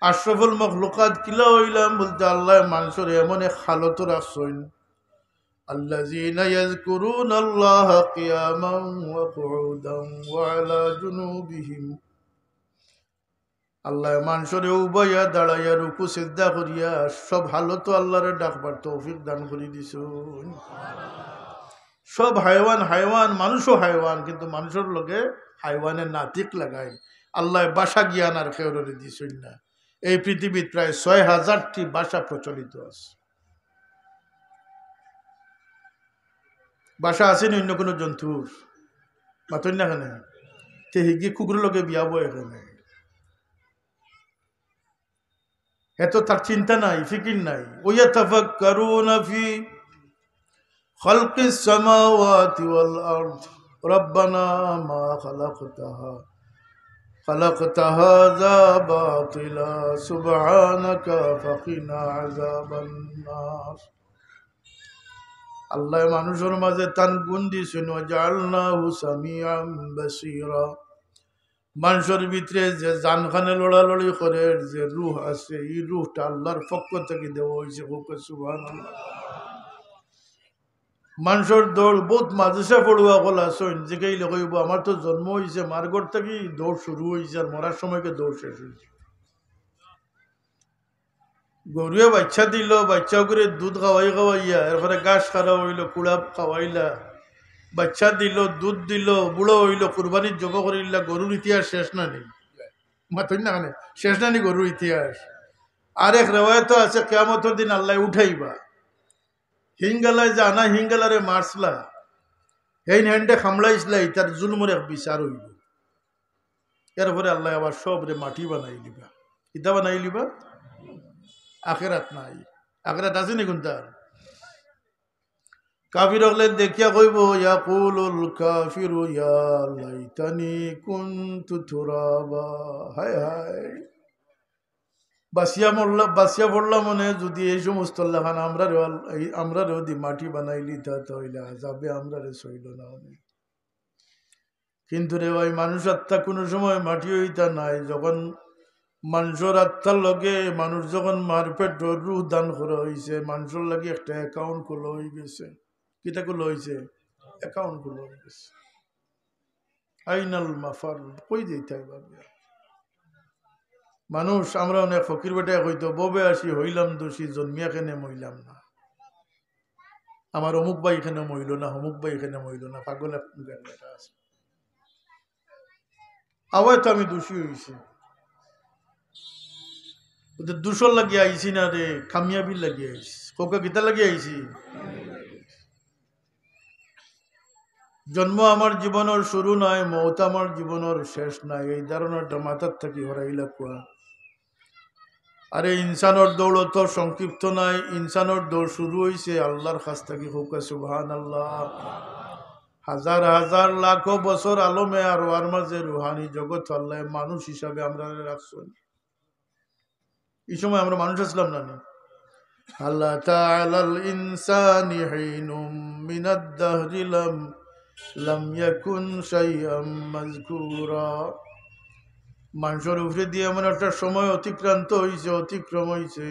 S1: আশরাফুল মখলুকাত কিলা হইলাম বলতে আল্লাহ মানুষের এমন এক হালত রাখছেন, আল্লাযীনা ইয়াযকুরুনাল্লাহা কিয়ামান ওয়া কুউদান ওয়া আলা জুনুবিহিম। আল্লাহ মানুষের উবাইয়া দাঁড়াইয়া রুকু সিজদা করিয়া সব হালত আল্লাহরে ডাকবার তৌফিক দান করে দিছেন। সব হাইওয়ান, মানুষও হাইওয়ান, কিন্তু মানুষের লগে হাইওয়ানের নাতিক লাগায় আল্লাহ ভাষা জ্ঞান আর খেউরে দিছেন না। এই পৃথিবীর প্রায় ৬,০০০টি ভাষা প্রচলিত আছে। ভাষা আসেনি অন্য কোনো জন্তুর মাতন না, কেন তে হিগি কুকুর লগে বিয়াবো, এখানে এত তার চিন্তা নাই, ফিকির নাই। ওয়াতাফাক্কারুনা ফি খালকিস সামাওয়াতি ওয়াল আরদ রব্বানা মা খালাকতা হাযা বাতিলা সুবহানাকা ফাকিনা আযাবান নার। আল্লাহ মানুষের মাঝে তান গুণ দিয়েছেন, ওয়াজআলনাহু সামিআন বাসীরা। মানুষের ভিতরে যে জানখানে লড়ালড়ি করে যে রূহ আছে, এই রূহটা আল্লাহর পক্ষ থেকে দেওয়া হয়েছে। সুবহানাল্লাহ। মানুষের দৌড় বহুত মাদ্রাসা পড়ুয়া কল আসেন, যেখানে কইব আমার তো জন্ম হয়েছে মার ঘর থেকে দৌড় শুরু হয়েছে, আর মরার সময়কে দৌড় শেষ হয়েছে। গরুয়ে বাচ্চা দিল, বাচ্চা করে দুধ খাওয়াইয়া এরপরে ঘাস খাওয়া হইলো, কুড়া খাওয়াইলা, বাচ্চা দিল, দুধ দিল, বুড়ো হইল, কুরবানির জব করিলা। গরুর ইতিহাস শেষ না নেই, মাথুন না শেষ না নি গরুর ইতিহাস। আরেক রেওয়ায়ত আছে কিয়ামতের দিন আল্লাহ উঠাইবা, হিঙ্গালায় যে আনা হিঙ্গালারে মারসলা, হেন হ্যান্ডে খামলাইসলাই, তার জুলমুর এক বিচার হইব। এরপরে আল্লাহ আবার সবরে মাটি বানাই দিবা, কিতা বানাই দিবা? আখেরাত নাই, আখেরাত আছে নি কোনটার? কাফির হলে দেখিয়া কইব ইয়াকুলুল কাফিরু ইয়া লাইতানি কুনতু তুরাবা, হায় হায় বাসিয়া পড়লা মনে যদি এই সমস্ত লেখান আমরা রে মাটি বানাইলি তাহলে আযাবে আমরা রে সইল না। কিন্তু রে ভাই মানুষ আত্মা কোনো সময় মাটি হইতা নাই। যখন মানুষের আত্মার লগে মানুষ যখন মারপেট রুহ দান করা হয়েছে, মানুষের লাগে একটা অ্যাকাউন্ট খোলা হয়ে গেছে। কিতা খোলা হয়েছে? অ্যাকাউন্ট খোলা হয়ে গেছে। আইনাল মাফার, কই দিতে হবে মানুষ? আমরা অনেক ফকির বেটায় হইতো ববে আসি হইলাম দোষী, জন্মিয়া কেনে মইলাম না, আমার অমুক ভাই এখানে মইল না, অমুক ভাই এখানে মইল না, পাগল আছে। আবার তো আমি দোষী হয়েছি, ওদের দূষণ লাগিয়ে আইছি না রে, কামিয়াবি লাগিয়ে আইছি। কোকা গীতা লাগিয়ে আইছি। জন্ম আমার জীবনের শুরু নয়, মৌত আমার জীবনের শেষ নাই, এই ধারণাটা মাথার থাকি হরাইলা কুয়া। আরে ইনসানোর দৌড় তো সংক্ষিপ্ত নাই, ইনসানোর দৌড় শুরু হয়েছে আল্লাহর কাছ থেকে। হোক সুবহানাল্লাহ। হাজার হাজার লাখো বছর আলমে আর ওয়ার মাঝে রুহানি জগৎ আল্লাহ মানুষ হিসাবে আমরা রাখছেন। এই সময় আমরা মানুষ আসলাম না। আল্লাহ তাআলাল ইনসানি হিনুম মিনাদ দাহরি লাম ইয়াকুন শাইআম মাযকুরা। মানুষের উপরে দিয়ে এমন একটা সময় অতিক্রম হয়েছে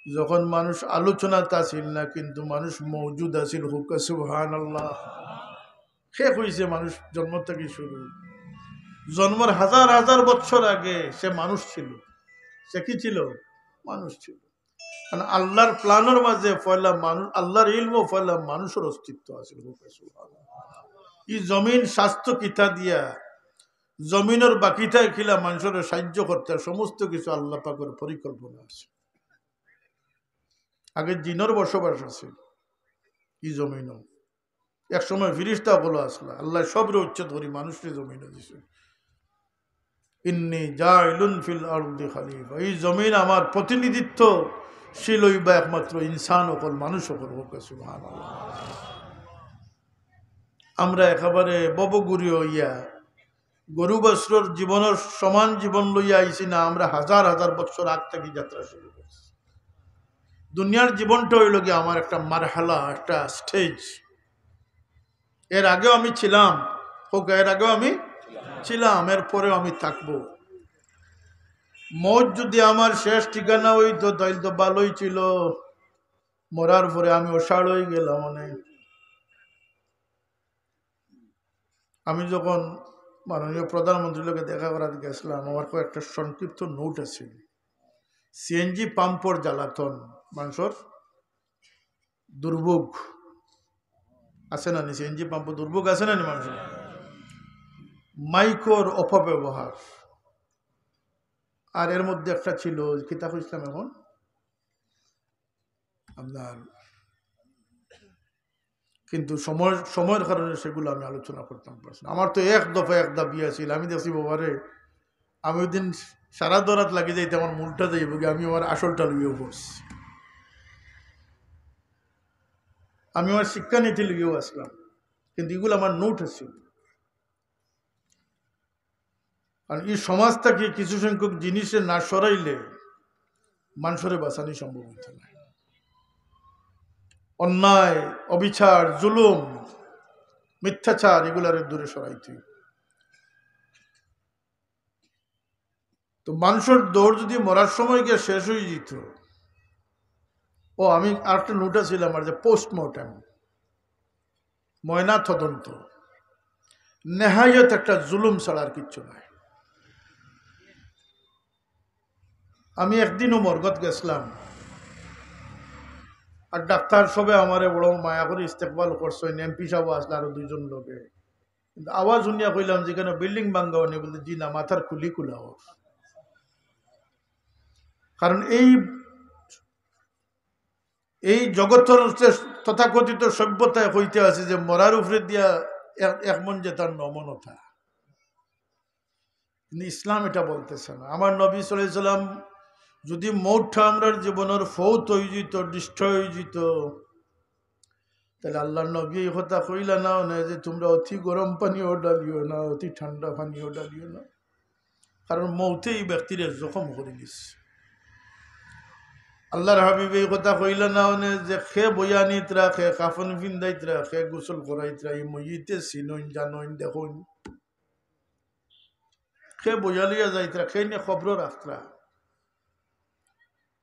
S1: যখন মানুষ আলোচনা ছিল না, কিন্তু মানুষ মওজুদ আছিল। হুক সুবহানাল্লাহ। শেষ হয়েছে মানুষ জন্ম থেকে শুরু। জন্মের হাজার হাজার বছর আগে সে মানুষ ছিল। সে কি ছিল? মানুষ ছিল। কারণ আল্লাহর প্ল্যানের মাঝে পয়লা মানুষ, আল্লাহর ইলম পয়লা মানুষের অস্তিত্ব আছে। এই জমিন স্বাস্থ্য কিতা দিয়া, জমিনের বাকিটাই খিলা মানুষের সাহায্য করতে, সমস্ত কিছু আল্লাহ পাকের পরিকল্পনা আছে। আগে জিনের বসবাস আছে এই জমিনও। এক সময় ফিরিস্তা বলো আসলা, আল্লাহ সবরে উচ্ছেদ করি মানুষকে জমিনে দিছে। ইন্নী জাইলুন ফিল আরদি খলিফা, এই জমিন আমার প্রতিনিধিত্ব ছিল বা একমাত্র ইনসান অকল, মানুষ অকল। হোক সুবহানাল্লাহ। আমরা একেবারে ববগুড়ি হইয়া গরু বছর জীবনের সমান জীবন লইয়া আইছি না, আমরা হাজার হাজার বছর আগ থেকে যাত্রা শুরু করছি। দুনিয়ার জীবনটা হইল গিয়ে আমার একটা মারহালা, একটা স্টেজ। এর আগেও আমি ছিলাম, হোক এর আগেও আমি ছিলাম, এরপরেও আমি থাকবো। মৌত যদি আমার শেষ ঠিকানা হইতো তাইলে তো ভালোই ছিল। মরার পরে আমি অসাড় হয়ে গেলাম অনেক। আমি যখন মাননীয় প্রধানমন্ত্রীর লোকে দেখা করাতে গেছিলাম, আমার একটা সংক্ষিপ্ত নোট আছে। সিএনজি পাম্পর জ্বালাতন, মানুষের দুর্ভোগ আছে না? সিএনজি পাম্প দুর্ভোগ আছে না মানুষের? মাইকোর অপব্যবহার, আর এর মধ্যে একটা ছিল কিতাব ইসলাম। এখন আপনার কিন্তু সময়ের কারণে সেগুলো আমি আলোচনা করতাম পারছি না। আমার তো এক দফা এক দাবি আছিল, আমি দেখছি বাবারে, আমি ওই দিন সারা দরাত লাগি যাইতে আমার মূলটা যাইব, আমি আমার আসলটা লইয়েও পড়ছি। আমি আমার শিক্ষা নীতি লইয়েও আসলাম, কিন্তু এগুলো আমার নোট আছিল। আর এই সমাজটাকে কিছু সংখ্যক জিনিসে না সরাইলে মানুষের বাঁচানি সম্ভব হইতে না। অন্যায়, অবিচার, জুলুম, মিথ্যাচার, এগুলার দূরে সরাইতে। তো মানুষের দৌড় যদি মরার সময় গিয়ে শেষ হয়ে যেত। ও আমি আরেকটা নোটা ছিলাম, আর যে পোস্টমর্টেম, ময়না তদন্ত, নেহায়ত একটা জুলুম ছাড়া আর কিচ্ছু নাই। আমি একদিনও মরগত গেছিলাম, আর ডাক্তার সবে আমারে বড় মায়া করে ইস্তেকবাল করছেন। এমপি সাহেব আসলে আরো দুইজন লোকে, কিন্তু আওয়াজ শুনিয়া কইলাম যে কেন বিল্ডিং ভাঙ্গাও নেই, বলতে জি না, মাথার খুলি খুলাও। কারণ এই জগতের তথাকথিত সভ্যতায় হইতে আছে যে মরার উপরে দিয়া এক মন যে তার নমনতা। কিন্তু ইসলাম এটা বলতেছে না। আমার নবী সাল্লাল্লাহু আলাইহি সাল্লাম যদি মৌতটা আমরার জীবনের ফৌত হয়ে যেত, ডিস্ট্রয় হয়ে যেত, তাহলে আল্লাহর নবী এই কথা কইলা নাও না যে তোমরা অতি গরম পানিও ডালিও না, অতি ঠান্ডা পানিও ডালিও না, কারণ মৌতে এই ব্যক্তির জখম করে দিচ্ছে। আল্লাহর হাবিব এই কথা কইলা নাও না যে খে বয়ানিতরা, খে কাফন ফিন্দাইতরা, খে গোসল করাইতরা, এই মইতে চিনইন জানইন দেখুন, খে বয়ালিয়া যাইতরা, খে নিয়ে খবর রাখতরা।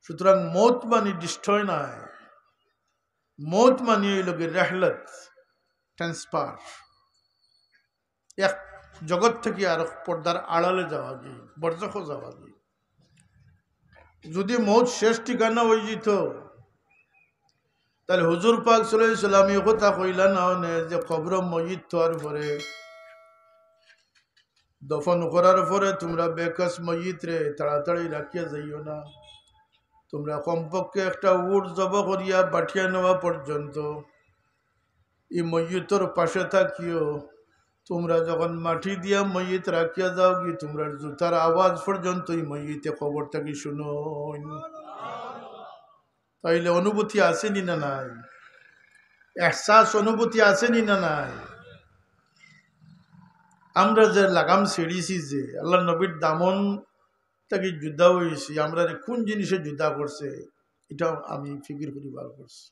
S1: সুতরাং মৌত মানে ডিস্ট্রয় নাই, মৌত মানে এই লোকের রেহলত, ট্রান্সফার, এক জগৎ থেকে আর পর্দার আড়ালে যাওয়া গিয়ে, বরজখ যাওয়া গিয়ে। যদি মৌত শেষ ঠিকানা হয়ে যেত, তাহলে হুজুর পাক সাল্লাল্লাহু আলাইহি সাল্লাম এই কথা কইলা না যে কবর ময়িত হওয়ার পরে, দফন করার পরে তোমরা বেকস ময়িত রে তাড়াতাড়ি রাখিয়া যাইও না, তোমরা কমপক্ষে একটা উট জব করিয়া বাঠিয়া নেওয়া পর্যন্ত এই ময়িতর পাশে থাকিও। তোমরা যখন মাটি দিয়া ময়িত রাখিয়া যাও কি, তোমরা জুতার আওয়াজ পর্যন্ত এই ময়িতে খবর থাকি শুনো। তাইলে অনুভূতি আসেনি না নাই? এহসাস অনুভূতি আসেনি না নাই? আমরা যে লাগাম ছেড়েছি, যে আল্লাহ নবীর দামন তাকে যুদ্ধা হয়েছি, আমরা কোন জিনিসে যুদ্ধা করছে এটা আমি ফিকির করি বার করছি।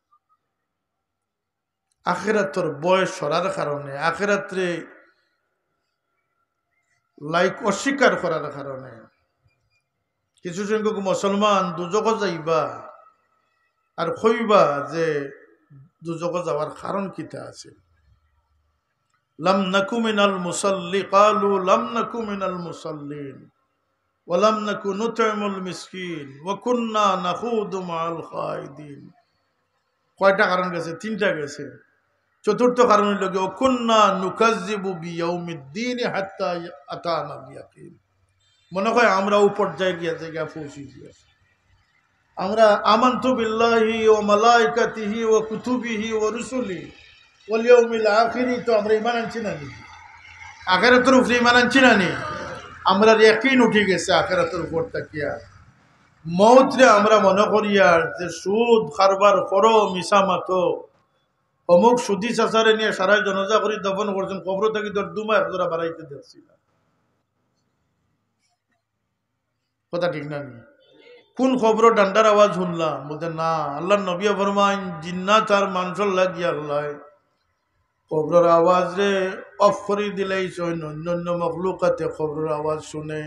S1: আখেরাতর বয়স সরার কারণে, আখেরাত্রে লাইক অস্বীকার করার কারণে কিছু সংখ্যক মুসলমান দুজক যাইবা আর কইবা যে দুজক যাওয়ার কারণ কিতা আছে। লাম নাকু মিনাল মুসাল্লি, ক্বালু লাম নাকু মিনাল মুসাল্লিন ওয়া লাম নাকু নুতইমুল মিসকিন ওয়া কুননা নাখুদু মাআল খাইদিন। কয়টা কারণ গেছে? তিনটা গেছে। চতুর্থ কারণ হইল ওয়া কুননা নুকাজ্জিবু বিয়াউমিদ্দিন হাত্তা আতানাল ইয়াকিন। মনে হয় আমরা উপর জায়গা পৌঁছে গিয়েছি। আমরা আমানতু বিল্লাহি ওয়া মালাইকাতিহি ওয়া কুতুবিহি ওয়া রুসুলিহি ওয়াল ইয়াউমিল আখিরি, তো আমরা ঈমান আনছি না নি? আখিরাতের উপরে ঈমান আনছি না নি? আমরা ইয়াকিন উঠে গেছে আখিরাতের উপর তাকিয়া। মৌতরে আমরা মনে করি আর যে সুদ কারবার করো, মিশা মাতো, অমুক সুদি চাচারে নিয়ে সারাই জনজা করে দফন করছেন, কবর থেকে তোর 2 মাস ধরে বাড়াইতে দেখছি না। কথা ঠিক না নি? কোন খবর ডান্ডার আওয়াজ শুনলাম? বলতে না, আল্লাহ নবী ফরমান জিন্নাত আর মানুষের লাগিয়া আল্লাহ খবরের আওয়াজ রে অফ করে দিলেই অন্যান্য মখলুকাতে খবরের আওয়াজ শুনে,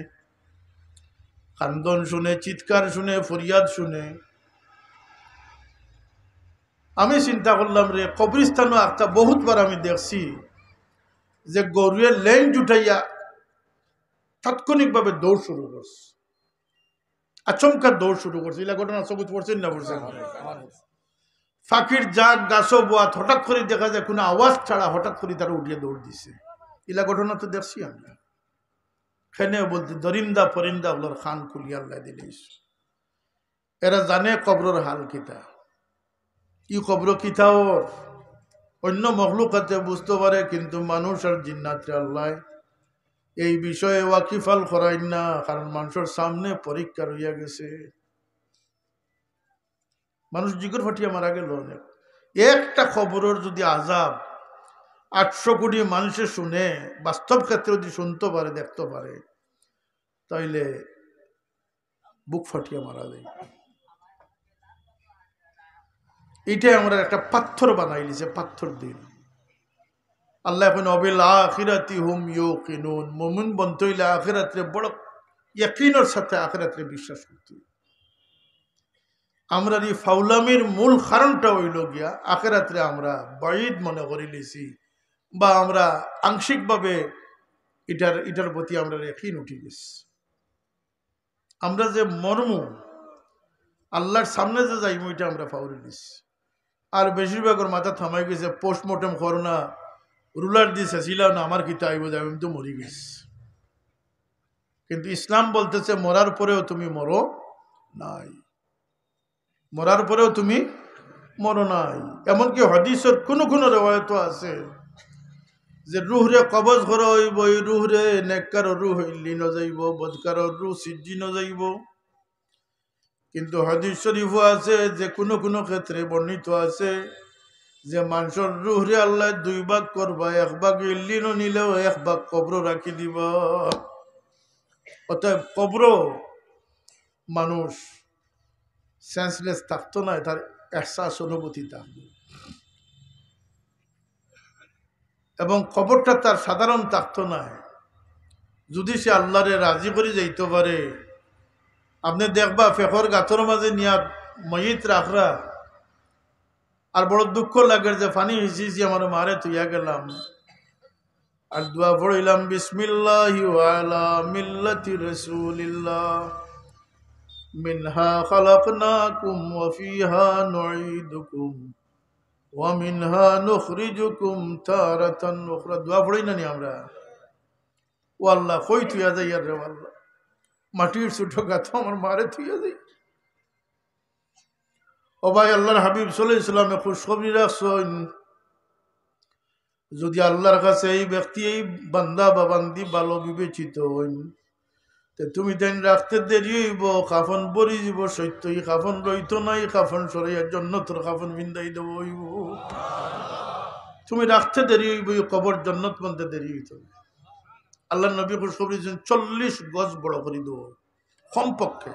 S1: কান্দন শুনে, চিৎকার শুনে, ফরিয়াদ শুনে। আমি চিন্তা করলাম রে, কবরিস্তানও একটা বহুতবার আমি দেখছি যে গরুয়ের লেন জুটাইয়া তাৎক্ষণিকভাবে দৌড় শুরু করছে, আচমকা দৌড় শুরু করছে। এলা ঘটনা সবুজ পড়ছেন না পড়ছেন? ফাঁকির জাগ গাছও বোয়াত হঠাৎ করে দেখা যায় কোনো আওয়াজ ছাড়া হঠাৎ করে তারা উঠিয়ে দৌড় দিছে। এলা ঘটনা তো দেখছি আমরা। খেনে বলতে দরিন্দা পরিন্দা ওগুলোর খান খুলিয়া আল্লাহ দিলিস। এরা জানে কবরের হাল কিতা, ই কবর কিতা ওর অন্য মখলুকাতে বুঝতে পারে, কিন্তু মানুষ আর জিন্নাতে আল্লাহ এই বিষয়ে ওয়াকিফাল করাই না, কারণ মানুষের সামনে পরীক্ষা রইয়া গেছে। মানুষ জিগর ফাটিয়া মারা গেল। অনেক একটা খবরের যদি আজাব 800 কোটি মানুষে শুনে, বাস্তব ক্ষেত্রে যদি শুনতে পারে, দেখতে পারে, তাইলে বুক ফাটিয়া মারা যায়। এইটাই আমরা একটা পাথর বানাই লিছে, পাথর দিন। আল্লাহ এখন অবিল আখিরাতি হুম ইউকিনুন, মুমিন বনতে হইলে আখিরাতে বড় ইয়াকিনের সাথে আখিরাতে বিশ্বাস করতে। আমরা এই ফাউলামির মূল কারণটা হইল গিয়া আখিরাতে আমরা বাইদ মনে করি লিছি, বা আমরা আংশিকভাবে এটার প্রতি আমরা ইয়াকিন উঠে গেছি। আমরা যে মর্ম আল্লাহর সামনে যে যাইব এটা আমরা ফাউরি দিছি। আর বেশিরভাগের মাথা থামাই গেছে, পোস্টমর্টম করো না, রুলার দিছে ছিলাম না, আমার কিতা আইব যাবে, আমি তো মরি গেছি। কিন্তু ইসলাম বলতেছে মরার পরেও তুমি মরো নাই, মরার পরেও তুমি মরো নাই। এমনকি হাদিসের কোনো রেওয়ায়ত আছে যে রুহরে কবজ করা হইব, এই রুহরে নেককার রুহ ইল্লিন যাইব, বদকার রুহ সিজ্জিন যাইব। কিন্তু হাদিস শরীফও আছে যে কোনো ক্ষেত্রে বর্ণিত আছে যে মানুষের রুহরে আল্লাহ দুই ভাগ করবা, এক ভাগ ইল্লিনও নিলেও এক ভাগ কবর রাখি দিব। অতএব কবর মানুষ সেন্সলেস থাকতো না, তার এহসাস অনুভূতি থাকবে। এবং কবরটা তার সাধারণ থাকতো না, যদি সে আল্লাহরে রাজি করে যাইতে পারে। আপনি দেখবা ফেকর গাছর মাঝে নিয়া ময়িত রাখরা, আর বড় দুঃখ লাগে যে ফানি হিসিছি আমার মারে তুইয়া গেলাম, আর দোয়া পড়িলাম বিসমিল্লাহি ওয়া আলা মিল্লাতি রাসূলিল্লাহ মিনহা খালাকনাকুম ওয়া ফিহা নুঈদুকুম ওয়া মিনহা নুখরিজুকুম তারাতান উখরা। দোয়া পড়ি না নি আমরা? ও আল্লাহ কই তুইয়া যাই, আর রে আল্লাহ মাটির ছোট গাছ আমার মারে তুইয়া যাই। ও ভাই, আল্লাহর হাবিব সাল্লাল্লাহু আলাইহি ওয়াসাল্লামে খুশখবরি রাখছেন, যদি আল্লাহর কাছে এই ব্যক্তি, এই বান্দা বা বান্দি ভালো বিবেচিত হইন, তুমি দেন রাখতে দেরি হইব, কাফন বরি যাব সত্যই, কাফন রইত নাই, কাফন সরাইয়ার জন্য তোর কাফন বিন্দাই দেব হইব। তুমি রাখতে দেরি হইব, কবর জন্নত বলতে দেরি হইত। আল্লাহ নবী খুশখবরি দিয়েছেন 40 গজ বড় করে দেব কমপক্ষে।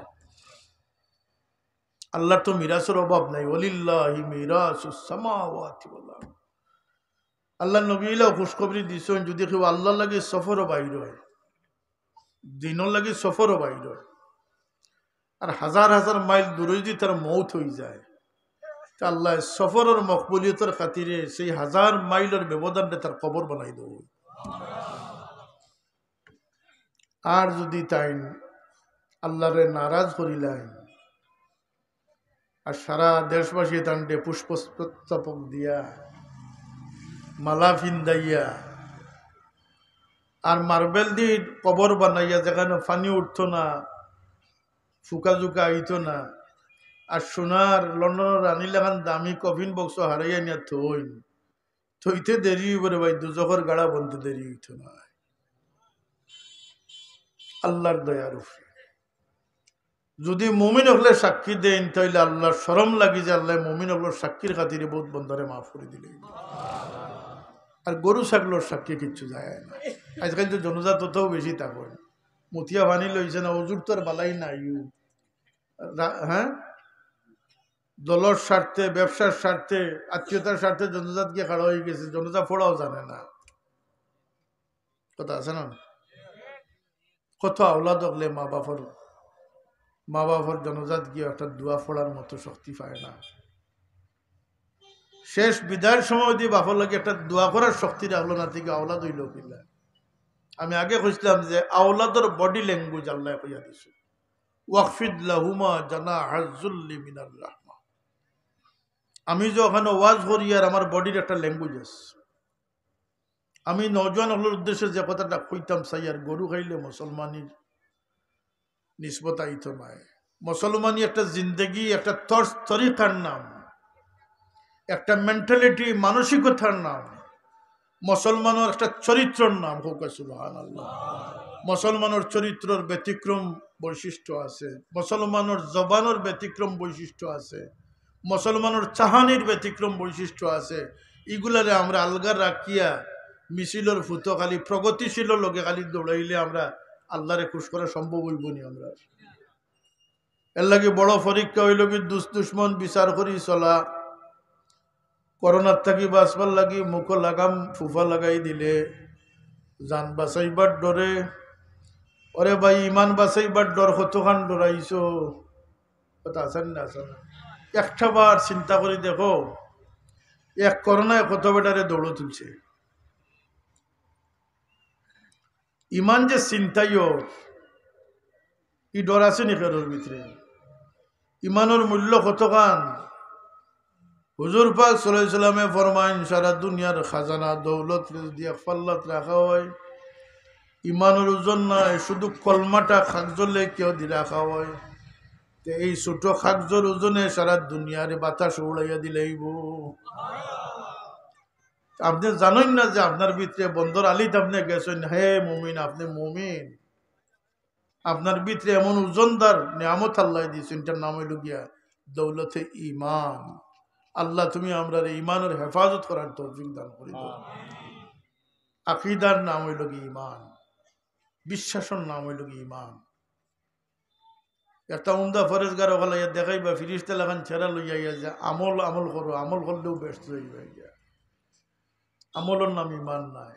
S1: আল্লাহর তো মিরাসের অভাব নাই, ওয়ালিল্লাহি মিরাসুস সামাওয়াতি ওয়াল আরদ। আল্লাহ নবী খুশখবরি দিয়েছেন, যদি কেউ আল্লাহ লাগে সফরও বাইর হয়, দিনও লাগে সফরও বাইর হয়, আর হাজার হাজার মাইল দূরে যদি তার মৌত হয়ে যায়, তা আল্লাহ সফরের মকবুলিয়তের খাতিরে সেই হাজার মাইলের ব্যবধানে তার কবর বানাই দেব। আর যদি তাই আল্লাহরে নারাজ করিলেন, আর সারা দেশবাসী তান্ডে পুষ্পস্তবক দিয়া, মালা ফিন্দাইয়া, আর মার্বেল দিয়ে কবর বানাইয়া, যেখানে পানি উঠতো না, ফুকা জুকা আইতো না, আর সোনার লন্ডনের রানী লাগান দামি কফিন বক্স হারাইয়া নিয়ে থইতে দেরি হইবরে ভাই, দুজখর গাড়া বলতে দেরি হইত না। আল্লাহর দয়ার উপরে যদি মুমিন হলে সাক্ষী দেন, তাইলে আল্লাহর শরম লাগি যে আল্লাহ মুমিন হলোর সাক্ষীর খাতিরে বহুত বন্ধারে মাফ করে দিলেন। আর গরু ছাগলোর সাক্ষী কিচ্ছু যায় না। আজকাল তো জনজাত ততও বেশি তা করে, মতিয়া বানি লইছে না, অজুর তো আর বালাই নাই। হ্যাঁ, দলের স্বার্থে, ব্যবসার স্বার্থে, আত্মীয়তার স্বার্থে জনজাত গিয়ে খাড়া হয়ে গেছে, জনজাত ফোড়াও জানে না। কথা আছে না? কত আওলাদ হলে মা বাপর জনজাত গিয়ে একটা দোয়া ফোড়ার মতো শক্তি পায় না। শেষ বিদায়ের সময় দিয়ে বাপর লাগে একটা দোয়া করার শক্তি রাখলো না, থেকে আওলাদ হইল কিনা। আমি আগে খুঁজলাম যে আওলাদের বডি ল্যাঙ্গুয়েজ আল্লাহ কইয়া দিছে, ওয়াকফিদ লাহুমা জানাহাজ যুল্লি মিনার রাহমা। আমি যে ওখানে ওয়াজ করি, আর আমার বডির একটা ল্যাঙ্গুয়েজ আছে। আমি নওজোয়ান হলোর উদ্দেশ্যে যে কথাটা কইতাম চাই, আর গরু খাইলে মুসলমানির নিসবত আইত নাই। মুসলমানি একটা জিন্দগি, একটা তরিকার নাম, একটা মেন্টালিটি, মানসিকতার নাম। মুসলমানের একটা চরিত্রের নাম হোক সুবহানাল্লাহ। মুসলমানের চরিত্রের ব্যতিক্রম বৈশিষ্ট্য আছে, মুসলমানের জবানের ব্যতিক্রম বৈশিষ্ট্য আছে, মুসলমানের চাহানির ব্যতিক্রম বৈশিষ্ট্য আছে। এগুলারে আমরা আলগা রাখিয়া মিছিলের ফুটো খালি প্রগতিশীল লোকে খালি দৌড়াইলে আমরা আল্লাহরে খুশ করা সম্ভব হইব নি। আমরা এর লাগে বড় পরীক্ষা হইল কি দুশ্মন বিচার করি চলা। করোনার থাকি বাঁচবার লাগি মুখ লাগাম ফুফা লাগাই দিলে জান বাঁচাইবার ডরে। ওরে ভাই, ইমান বাঁচাইবার ডর কতখান ডরাইছ, কথা আছেন না? আছেন না? একটা বার চিন্তা করি দেখো, এক করোনায় কত বেটারে দৌড় তুলছে। ইমান যে চিন্তাইও, ই ডর আছে নি কারোর ভিতরে? ইমানের মূল্য কতখান? হুজুর পাক সাল্লাল্লাহু আলাইহি সাল্লামে ফরমাইন, সারা দুনিয়ার খাজানা দৌলত যদি এক পাল্লাত রাখা হয়, ইমানের ওজন নাই, শুধু কলমাটা খাকজলে কেউ দি রাখা হয়, তো এই ছোট খাকজর ওজনে সারা দুনিয়ারে বাতাস উড়াইয়া দিলেইব। আপনি জানেন না যে আপনার ভিতরে বন্দর আলিত আপনি গেছেন, হে মুমিন, আপনি মুমিন, আপনার ভিতরে এমন ওজনদার নিয়ামত আল্লাহ দিয়েছেন, এটার নাম হইল গিয়া দৌলতে ইমান। আল্লাহ তুমি আমরা ইমানের হেফাজত করার তৌফিক দান করি দাও। আকীদার নাম হইল কি ইমান, বিশ্বাসের নাম হইল কি ইমান। একটা উমদা ফরেজগার ওখানে দেখাইবা ফিরিস্তা লাগান ছেড়া লইয়া যে আমল আমল করো, আমল করলেও ব্যস্ত হইবা। আমলের নাম ইমান নাই,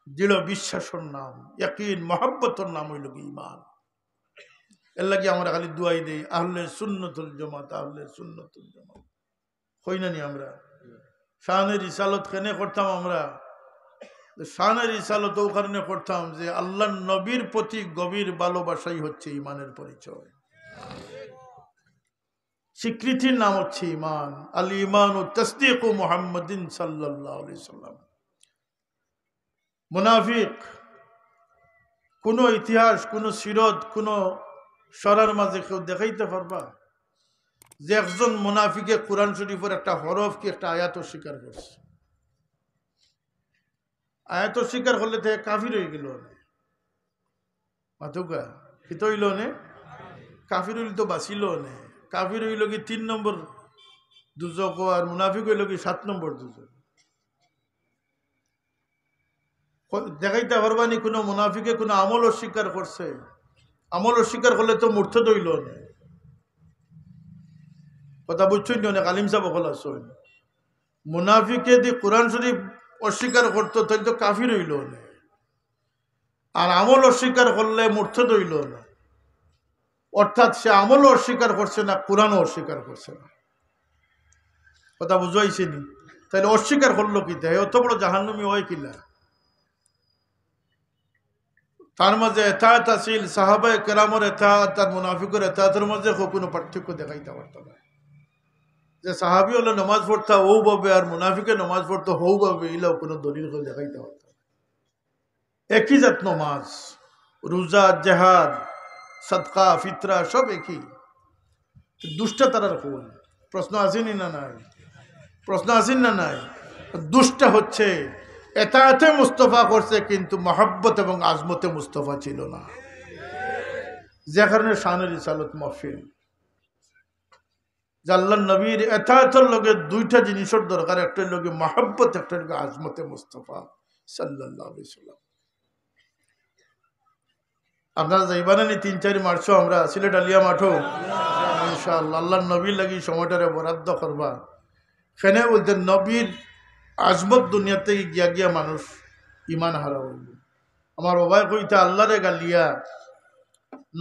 S1: দৃঢ় বিশ্বাসের নাম, ইয়াকিন মহব্বতের নাম হইল কি ইমান। এর লাগে আমরা খালি দুয়াই দেই আহলে সুন্নতুল জামাত, আহলে সুন্নতুল জামাত। কই না নি আমরা শানের রিসালত কেনে করতাম? আমরা শানের রিসালত ও কারণে করতাম যে আল্লাহর নবীর প্রতি গভীর ভালোবাসাই হচ্ছে ইমানের পরিচয়। স্বীকৃতির নাম হচ্ছে ইমান। আল ইমান ও তাসদীক মুহাম্মাদিন সাল্লাল্লাহু আলাইহি সাল্লাম। মুনাফিক কোন ইতিহাস, কোন সিরত, কোন সরার মাঝে কেউ দেখাইতে পারবা যে একজন মুনাফিকে কোরআন শরীফের একটা হরফ কি একটা আয়াত স্বীকার করছে? আয়াত স্বীকার করলে থেকে কাফির হয়ে গেল মাথুকা হিত হইল নে, কাফির হইল তো বাঁচিল নে। কাফির হইল কি 3 নম্বর দুজক, আর মুনাফিক হইল কি 7 নম্বর দুজক। দেখাইতে পারবানি কোনো মুনাফিকে কোনো আমল অস্বীকার করছে? আমল অস্বীকার করলে তো মুর্তদ হইল নে। কথা বুঝছেন? অনেক আলিম সাহেব বলা শোন, মুনাফিকে দিয়ে কোরআন শরীফ অস্বীকার করতো তাই তো কাফির হইল না, আর আমল অস্বীকার করলে মুর্তদ হইল না। অর্থাৎ সে আমলও অস্বীকার করছে না, কোরআনও অস্বীকার করছে না। কথা বুঝাইছে নি? তাহলে অস্বীকার করলো কি? তাই অত বড় জাহান্নামী হয় কিনা? তার মাঝে এতাআত আছিল, সাহাবায়ে কেরামের এতাআত আর মুনাফিকের এতাআতের মাঝে কোনো পার্থক্য দেখাইতে পারত না। যে সাহাবি হলে নামাজ পড়তা ও ভাবে, আর মুনাফিকে নামাজ পড়তো হৌ ভাবে, এলাও কোনো দলিল করে দেখাইতে পারত না। একই জাত নামাজ, রোজা, জিহাদ, সদকা, ফিতরা সব একই। দুষ্টা তারার কোন প্রশ্ন আসেনি না নাই? প্রশ্ন আসেন না নাই? দুষ্টা হচ্ছে এতাআতে মুস্তফা করছে কিন্তু মহব্বত এবং আজমতে মুস্তফা ছিল না, যে কারণে শানের রিসালত মাহফিল। আল্লাহর নবীর এতাআতের লগে দুইটা জিনিসের দরকার, একটা লগে মহব্বত, একটা লগে আজমতে মুস্তফা সাল্লাল্লাহু আলাইহি সাল্লাম। আপনারা যাইবানা নি 3-4 মার্চও আমরা সিলেট আলিয়া মাঠও ইনশাআল্লাহ আল্লাহর নবীর লাগি সময়টারে বরাদ্দ করবা। ফেনে বলতে নবীর আজমত দুনিয়া থেকে গিয়া গিয়া মানুষ ইমান হারা হইল। আমার বাবাই কইতে আল্লাহরে গালিয়া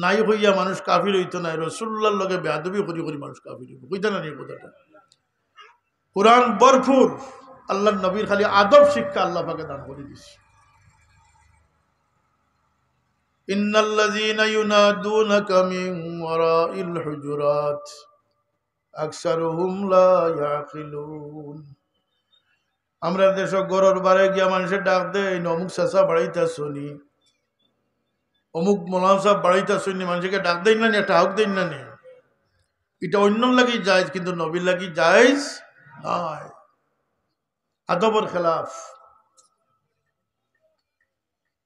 S1: নাই হইয়া মানুষ কাফির হইতো না, রাসূলুল্লাহর লগে বেয়াদবি করি করি মানুষ কাফির হইব। কইতা না নি কথাটা? কোরআন ভরপুর, আল্লাহর নবীর খালি আদব শিক্ষা আল্লাহ পাকে দান করে দিছে। ইন্নাল্লাযীনা ইউনাদুনাকা মিন ওয়ারাইল হুজুরাত আকসারুহুম লা ইয়াকিলুন। আমরা দেশ গরর বারে গিয়া মানুষের ডাক দেয়, অমুক চাচা বাড়াইতা শুনি, অমুক মোলাম সাহেব বাড়াইতা শুনি, মানুষকে ডাক দেন না নি, একটা হাউক দেন না নি। এটা অন্য লাগি জায়েজ, কিন্তু নবীর লাগি জায়েজ নাই, আদবর খেলাফ।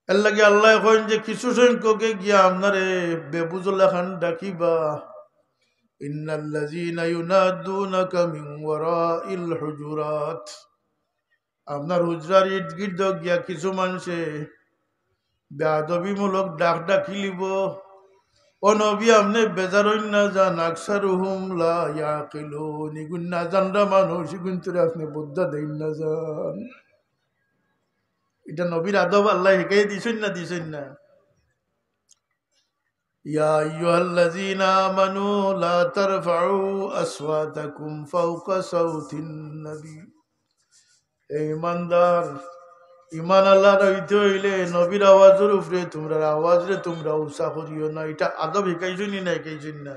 S1: এর লাগে আল্লাহ এখন যে কিছু সংখ্যকে গিয়া আপনারে বেবুজুল্লাহ খান ডাকিবা, ইন্নাল্লাযীনা ইউনাদুনাকা মিন ওয়ারাইল হুজুরাত। আপনার হুজরার ইর্দ গির্দ গিয়া কিছু মানুষে বেয়াদবিমূলক ডাক ডাকিলিব। ও নবী আপনি বেজার না যান, আকসারুহুম লা ইয়াকিলুন, ইগুন না জানরা মানুষ, ইগুন তোরে আপনি বুদ্ধা দেন না যান। এটা নবীর আদব আল্লাহ শিখাই দিছেন না দিছেন না? ইয়া আইয়ুহাল্লাযীনা আমানু লা তারফাউ আসওয়াতাকুম ফাওকা সাওতিন নবী। এই ইমানদার, ইমান আল্লাহ রইতে হইলে নবীর আওয়াজের উপরে তোমরা আওয়াজ রে তোমরা উৎসাহ করিও না। এটা আদব শিখাইছনি না শিখাইছেন না?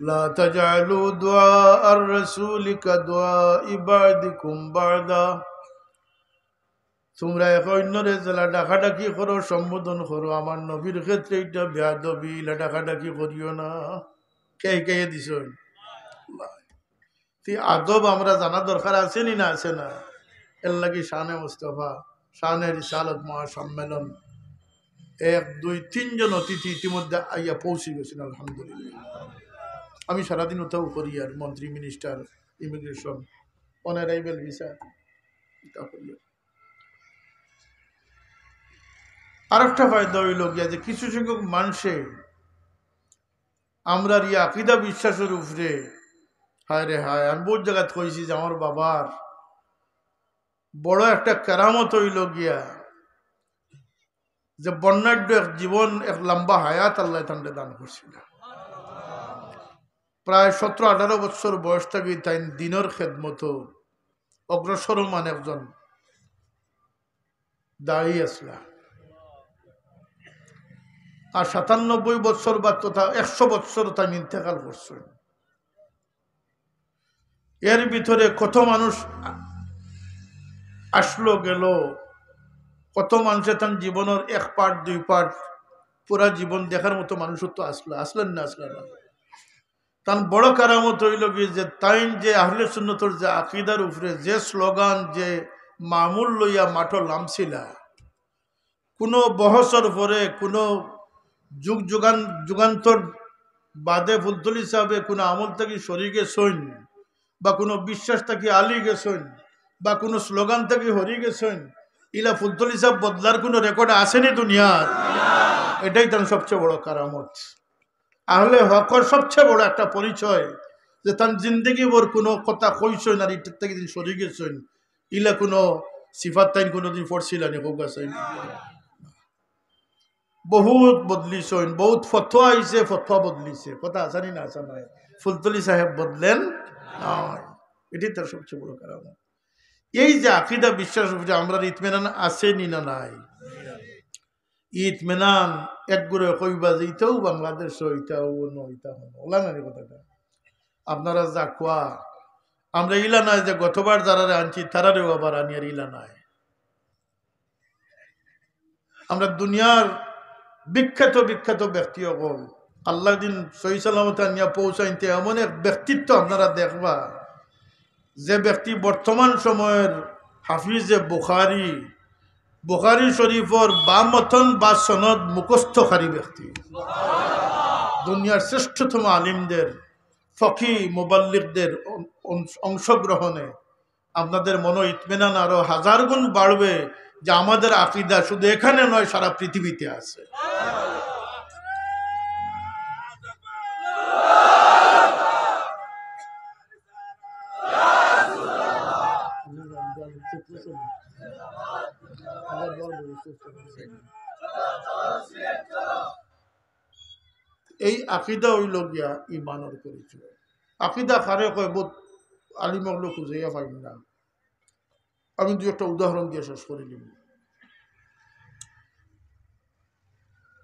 S1: লা তাজআলু দুআ আর রাসূলি কাদুআ বা'দিকুম বা'দা। তোমরা এক অন্যরে জেলা ডাকাডাকি করো, সম্বোধন করো, আমার নবীর ক্ষেত্রে এটা বেয়াদবি, ডাকাডাকি করিও না। কে কে দিছ? আদব আমরা জানা দরকার আছে নি না আছে না এর লাগি শানে মুস্তফা শানে রিসালত মহাসম্মেলন 1 2 3 জন অতিথি ইতিমধ্যে আইয়া পৌঁছে গেছেন আলহামদুলিল্লাহ আমি সারাদিন ওটাও করি আর মন্ত্রী minister immigration on arrival visa এটা করি আরেকটা ফায়দা হইল গিয়া যে কিছু সংখ্যক মানুষে আমরা এই আকীদা বিশ্বাসের উপরে হায় রে হায় আমি বহুত জায়গায় কইছি যে আমার বাবার বড় একটা কেরামত হইল গিয়া যে বর্ণাঢ্য এক জীবন এক লম্বা হায়াত আল্লাহ তান্ডে দান করছিল প্রায় 17-18 বছর বয়স থেকে তাই দিনের খেদমত অগ্রসরমান একজন দাঁড়িয়ে আসলা আর 97 বছর বা তথা 100 বছর তাই ইন্তেকাল করছেন এর ভিতরে কত মানুষ আসলো গেল কত মানুষের তার জীবনের 1 পার্ট 2 পার্ট পুরা জীবন দেখার মতো মানুষও তো আসলেন না তার বড় কারামত হইল কি যে তাই যে আহলে সুন্নতর যে আকীদার উপরে যে স্লোগান যে মামুল লইয়া মাঠো লামছিলা কোনো বহসর পরে কোনো যুগান্তর বাদে ফুলতলি সাহেবে কোনো আমল থেকে শরীকে সৈন বা কোনো বিশ্বাস থেকে আলী গেছেন বা কোনো স্লোগান থেকে হরি গেছেন ইলা ফুলতলি সাহেব বদলার কোনো রেকর্ড আসেনি দুনিয়ার এটাই তার সবচেয়ে বড় কারামত আহলে হকর সবচেয়ে বড় একটা পরিচয় যে তার জিন্দগি ওর কোনো কথা কইছেন আর এটার থেকে দিন সরি গেছেন ইলা কোনো সিফাত তাইন কোনোদিন পড়ছিলেন হোক আছে বহুত বদলিছেন বহুত ফতোয়া আইছে ফতোয়া বদলিছে কথা আসানি না আসা নয় ফুলতলি সাহেব বদলেন নয় এটি তার সবচেয়ে বড় কারণ এই যে আকীদা বিশ্বাস যে আমরা ইতমিনান আছে নি না নাই ইতমিনান এক গুড়ে কইবা যে এটাও বাংলাদেশ ওইটাও নইটা ওলা না কথাটা আপনারা যা কোয়া আমরা ইলা নাই যে গতবার যারা আনছি তারারেও আবার আনি আর ইলা নাই আমরা দুনিয়ার বিখ্যাত বিখ্যাত ব্যক্তি হল আল্লাহ দিন সহি সালামত নিয়ে পৌঁছাইতে এমন এক ব্যক্তিত্ব আপনারা দেখবা যে ব্যক্তি বর্তমান সময়ের হাফিজে বুখারী শরীফর বা মতন বা সনদ মুখস্থকারী ব্যক্তি দুনিয়ার শ্রেষ্ঠতম আলিমদের ফকি মুবাল্লিগদের অংশগ্রহণে আপনাদের মনো ইতমিনান আরো 1000 গুণ বাড়বে যে আমাদের আকীদা শুধু এখানে নয় সারা পৃথিবীতে আছে এই আকীদা হইল গিয়া ইমানের পরিচয় আকীদা কারে কয় বহুত আলিমগুলো খুঁজাইয়া পাই না আমি দু একটা উদাহরণ দিয়ে শেষ করে নিব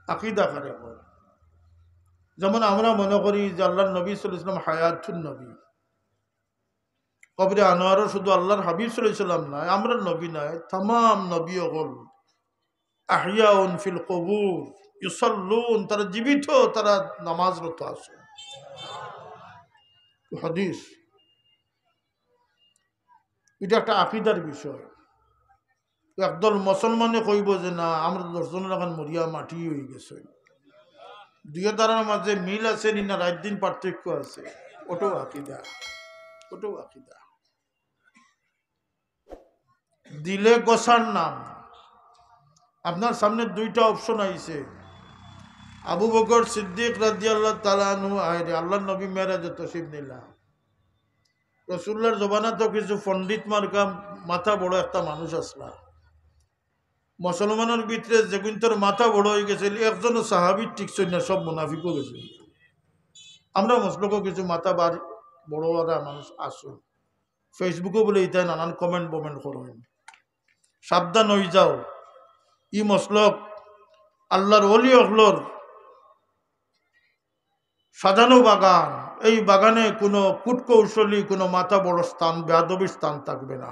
S1: আকীদা কারে কয় যেমন আমরা মনে করি যে আল্লাহর নবী সাল্লাল্লাহু আলাইহি ওয়াসাল্লাম হায়াতুন নবী কবরে আনোয়ারও শুধু আল্লাহর হাবিব সাল্লাল্লাহু আলাইহি ওয়াসাল্লাম নয় আমরা নবী নয় तमाम নবী হল আহিয়াউন ফিল কবুর ইউসাল্লুন তারা জীবিত তারা নামাজরত আছে হাদিস এটা একটা আকীদার বিষয় একদল মুসলমানে কইব যে না আমরা 10 জনের এখন মরিয়া মাটি হয়ে গেছে দুই তারার মাঝে মিল আছে না রাত দিন পার্থক্য আছে ওটাও আকীদা দিলে গোসার নাম আপনার সামনে 2টা অপশন আইছে আবু বকর সিদ্দিক রাদিয়াল্লাহু তাআলা আনহু আইরে আল্লাহর নবী মেরাজে তশরিফ নিলা রাসূলুল্লাহর জবানা তো কিছু পণ্ডিত মার্কা মাথা বড় একটা মানুষ আসলা মুসলমানের ভিতরে যেগুন্তর মাথা বড় হয়ে গেছে একজন সাহাবী টিকছেন না সব মুনাফিক হয়ে গেছে আমরা মুসলমানও কিছু মাথা বড় মানুষ আসো ফেসবুকে বলে এটা নানান কমেন্ট করেন সাবধান হয়ে যাও ই মসলক আল্লাহর ওলি অগলর সাজানো বাগান এই বাগানে কোনো কূটকৌশলী কোনো মাথা বড় স্থান বেয়াদবির স্থান থাকবে না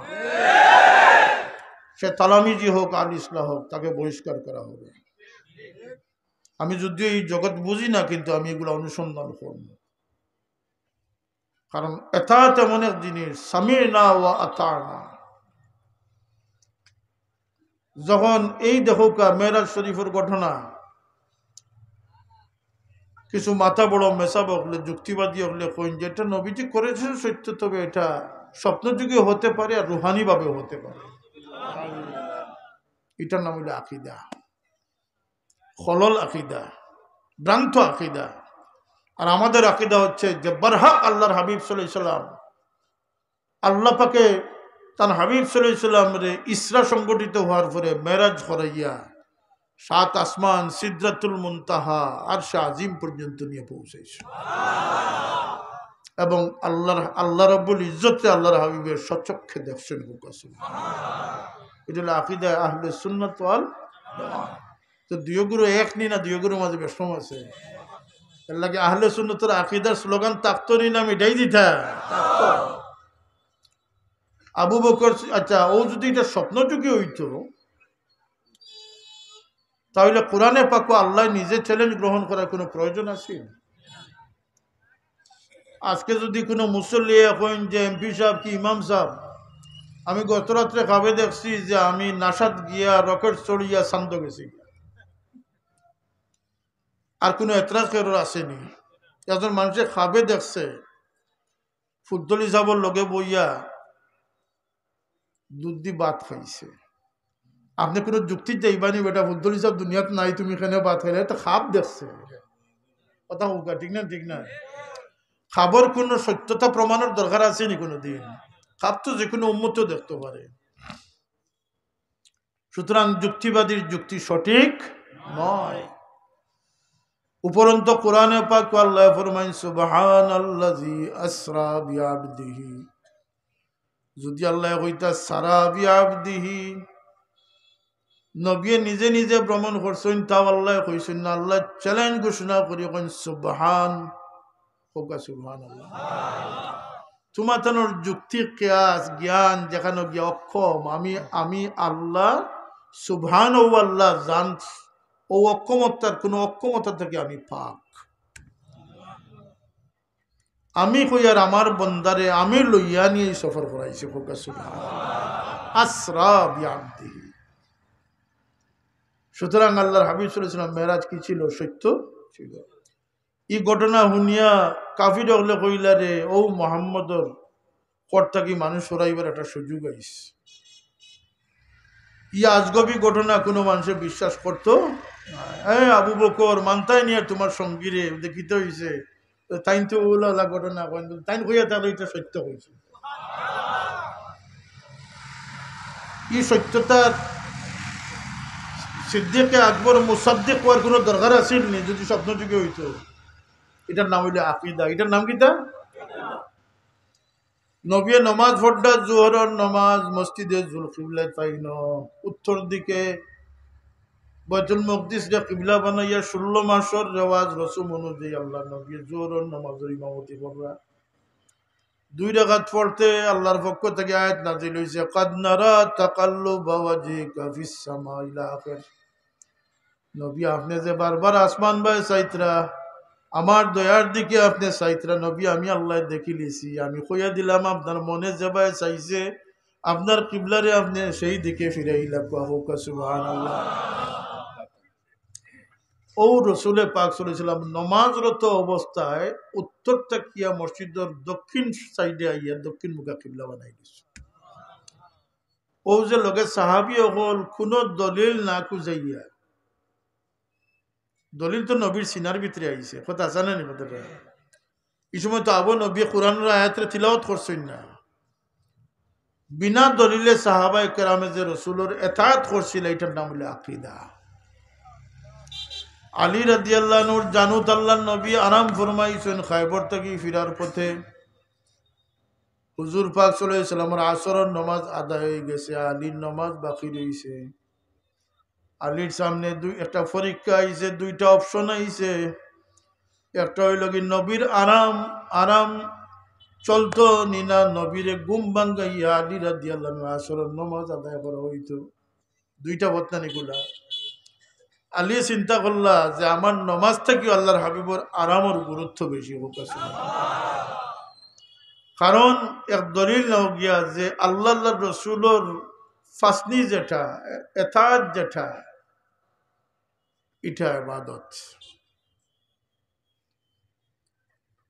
S1: সে তালামিজি হোক আল ইসলাম হোক তাকে বহিষ্কার করা হবে আমি যদিও এই জগৎ বুঝি না কিন্তু আমি এগুলো অনুসন্ধান করব কারণ এতাত এমন এক জিনিস, সামি'না ওয়া আতা'না। যখন এই দেখোকা মেরাজ শরীফের ঘটনা, কিছু মাথা বড় মেসাব হলে, যুক্তিবাদী হলে কইন যেটা নবীজি করেছেন সত্য, তবে এটা স্বপ্নযুগে হতে পারে আর রুহানি ভাবে হতে পারে। এটার নাম হইল আকিদা, খলল আকিদা, ভ্রান্ত আকিদা। আর আমাদের আকিদা হচ্ছে যে বারহাক আল্লাহর হাবিব সাল্লাল্লাহু আলাইহি সাল্লাম, আল্লাহ পাকে তার হাবিব সাল্লাল্লাহু আলাইহি সাল্লাম রে ইসরা সংগঠিত হওয়ার পরে মেরাজ করাইয়া 7 আসমান, সিদরাতুল মুনতাহা, আরশে আজিম পর্যন্ত নিয়ে পৌঁছেছে। এবং আল্লাহ রাব্বুল ইজ্জতে আল্লাহর হাবিবের সচক্ষে দেখছেন। এটা হলো আকিদা আহলে সুন্নাত ওয়াল জামাত। তো দুই গুরু এক নি না, দুই গুরুর মাঝে বেশম আছে। এর লাগে আহলে সুন্নাতের আকিদার স্লোগান তাকতো নি নাম এটাই দিতা। আবু বকর, আচ্ছা ও যদি এটা স্বপ্ন যুগে হইতো, তাহলে কোরআনে পাক আল্লাহ নিজে চ্যালেঞ্জ গ্রহণ করার কোনো প্রয়োজন আছে? আজকে যদি কোনো মুসল্লি এখন যে এমপি সাহেব কি ইমাম সাহেব, আমি গত রাত্রে খাবে দেখছি যে আমি নাসাদ গিয়া রকেট চড়িয়া শান্ত গেছি, আর কোনো এতরাজ কেউ আসেনি। একজন মানুষের খাবে দেখছে ফুদ্দলি সাহেবের লগে বইয়া দুধ দি ভাত খাইছে। আপনি কোনো যুক্তি যাইবানি বেটা ফুদ্দলি সাহেব দুনিয়াত নাই, তুমি এখানে ভাত খাইলে, তো খাপ দেখছে। কথা হোকা ঠিক না? ঠিক না? খাবার কোনো সত্যতা প্রমাণের দরকার আছে নি কোনো দিন? খাপ তো যে কোনো উম্মত দেখতে পারে। সুতরাং যুক্তিবাদীর যুক্তি সঠিক নয়। উপরন্ত কোরআনে পাক আল্লাহ ফরমায় সুবহানাল্লাযী আসরা বিআবদিহি। যদি আল্লাহ কইতা সারা বিআবদিহি, নবী নিজে নিজে ভ্রমণ করছেন, তাও আল্লাহ কইছেন না। আল্লাহ চ্যালেঞ্জ ঘোষণা করি কইন সুবহান, হোকা সুবহানাল্লাহ। তোমার তানোর যুক্তি কিয়াস জ্ঞান যেখানে গিয়ে অক্ষম, আমি আল্লাহ সুবহান ও আল্লাহ জান, ও অক্ষমতার কোনো অক্ষমতা থেকে আমি পাক। আমি কই আর আমার বন্দারে আমি লইয়া নিয়ে সফর করাইছি। হোকা সুবহানাল্লাহ, আসরা বিআবদিহি। সুতরাং আল্লাহর হাবিব সাল্লাল্লাহু আলাইহি ওয়াসাল্লাম মেরাজ কি ছিল? সত্য ছিল। এই ঘটনা শুনিয়া কাফির হলে কইলা রে, ও মোহাম্মদর কর্তা কি মানুষ সরাইবার একটা সুযোগ আইস। ই আজগবি ঘটনা কোনো মানুষের বিশ্বাস করতো? আবু বকর মানতাই নিয়ে তোমার সঙ্গীরে দেখিতে হয়েছে, তাইন তো ওলা ঘটনা তাইন কইয়া তাহলে এটা সত্য হয়েছে। এই সত্যতার সিদ্দিকে আকবর মুসাদ্দিক হওয়ার কোনো দরকার আছিল নি যদি স্বপ্ন যুগে হইতো? এটার নাম হইল আকিদা। এটার নাম কিতা? নবী নমাজ পড়া, জোহরের নমাজ মসজিদে জুলকিবলা তাইন উত্তর দিকে বাইতুল মুকদ্দিস রে কিবলা বানাইয়া 16 মাসের রেওয়াজ রসুম অনুযায়ী আল্লাহ নবী জোহরের নমাজের ইমামতি কররা। 2 রাকাত পড়তে আল্লাহর পক্ষ থেকে আয়াত নাযিল হইছে, কাদ নারা তাকাল্লুবা ওয়াজহিকা ফিস সামা ইলা আখির। নবী আপনি যে বারবার আসমান বাই চাইতরা, আমার দয়ার দিকে আপনি চাইতরা, নবী আমি আল্লাহ দেখি লিছি। আমি কইয়া দিলাম আপনার মনে যেবাই চাইছে আপনার কিবলারে আপনি সেই দিকে ফিরাইলা। সুবহানাল্লাহ। ও রসুলে পাক সাল্লাল্লাহু আলাইহি নমাজরত অবস্থায় উত্তর তাকিয়া মসজিদের দক্ষিণ সাইডে আইয়া দক্ষিণ মুখা কিবলা বানাই দিছে। ও যে লগে সাহাবী হল কোনো দলিল না খুঁজাইয়া, দলিল তো নবীর সিনার ভিতরে আইছে, কথা জানেন কথাটা। এই সময় তো আবু নবী কোরআনের আয়াতে তিলাওয়াত করছেন না, বিনা দলিলে সাহাবায়ে কেরামে যে রসুলের ইতাআত করছিল, এটার নাম হলো আকীদা। আলী রাদিয়াল্লাহু আনহুর জানুত আল্লাহর নবী আরাম ফরমাইছেন খায়বর থেকে ফিরার পথে হুজুর পাক সাল্লাল্লাহু আলাইহি ওয়াসাল্লামের আসরের নামাজ আদায় হয়ে গেছে, আলীর নামাজ বাকি রইছে। আলীর সামনে একটা পরীক্ষা আইছে, 2টা অপশন আইছে। একটা হইল কি নবীর আরাম চলতো নিনা নবীরে ঘুম ভাঙ্গাইয়া আলী রাদিয়াল্লাহু আনহু আসরের নামাজ আদায় করা হইতো। 2টা বর্তমানে গুলা আলী চিন্তা করলা যে আমার নমাজ থেকে আল্লাহর হাবিবর আরামের গুরুত্ব বেশি হোক। কারণ এক দলিল নাও গিয়া যে আল্লাহ রসুলোর ফাসনি যেটা এথাত যেটা এটা ইবাদত।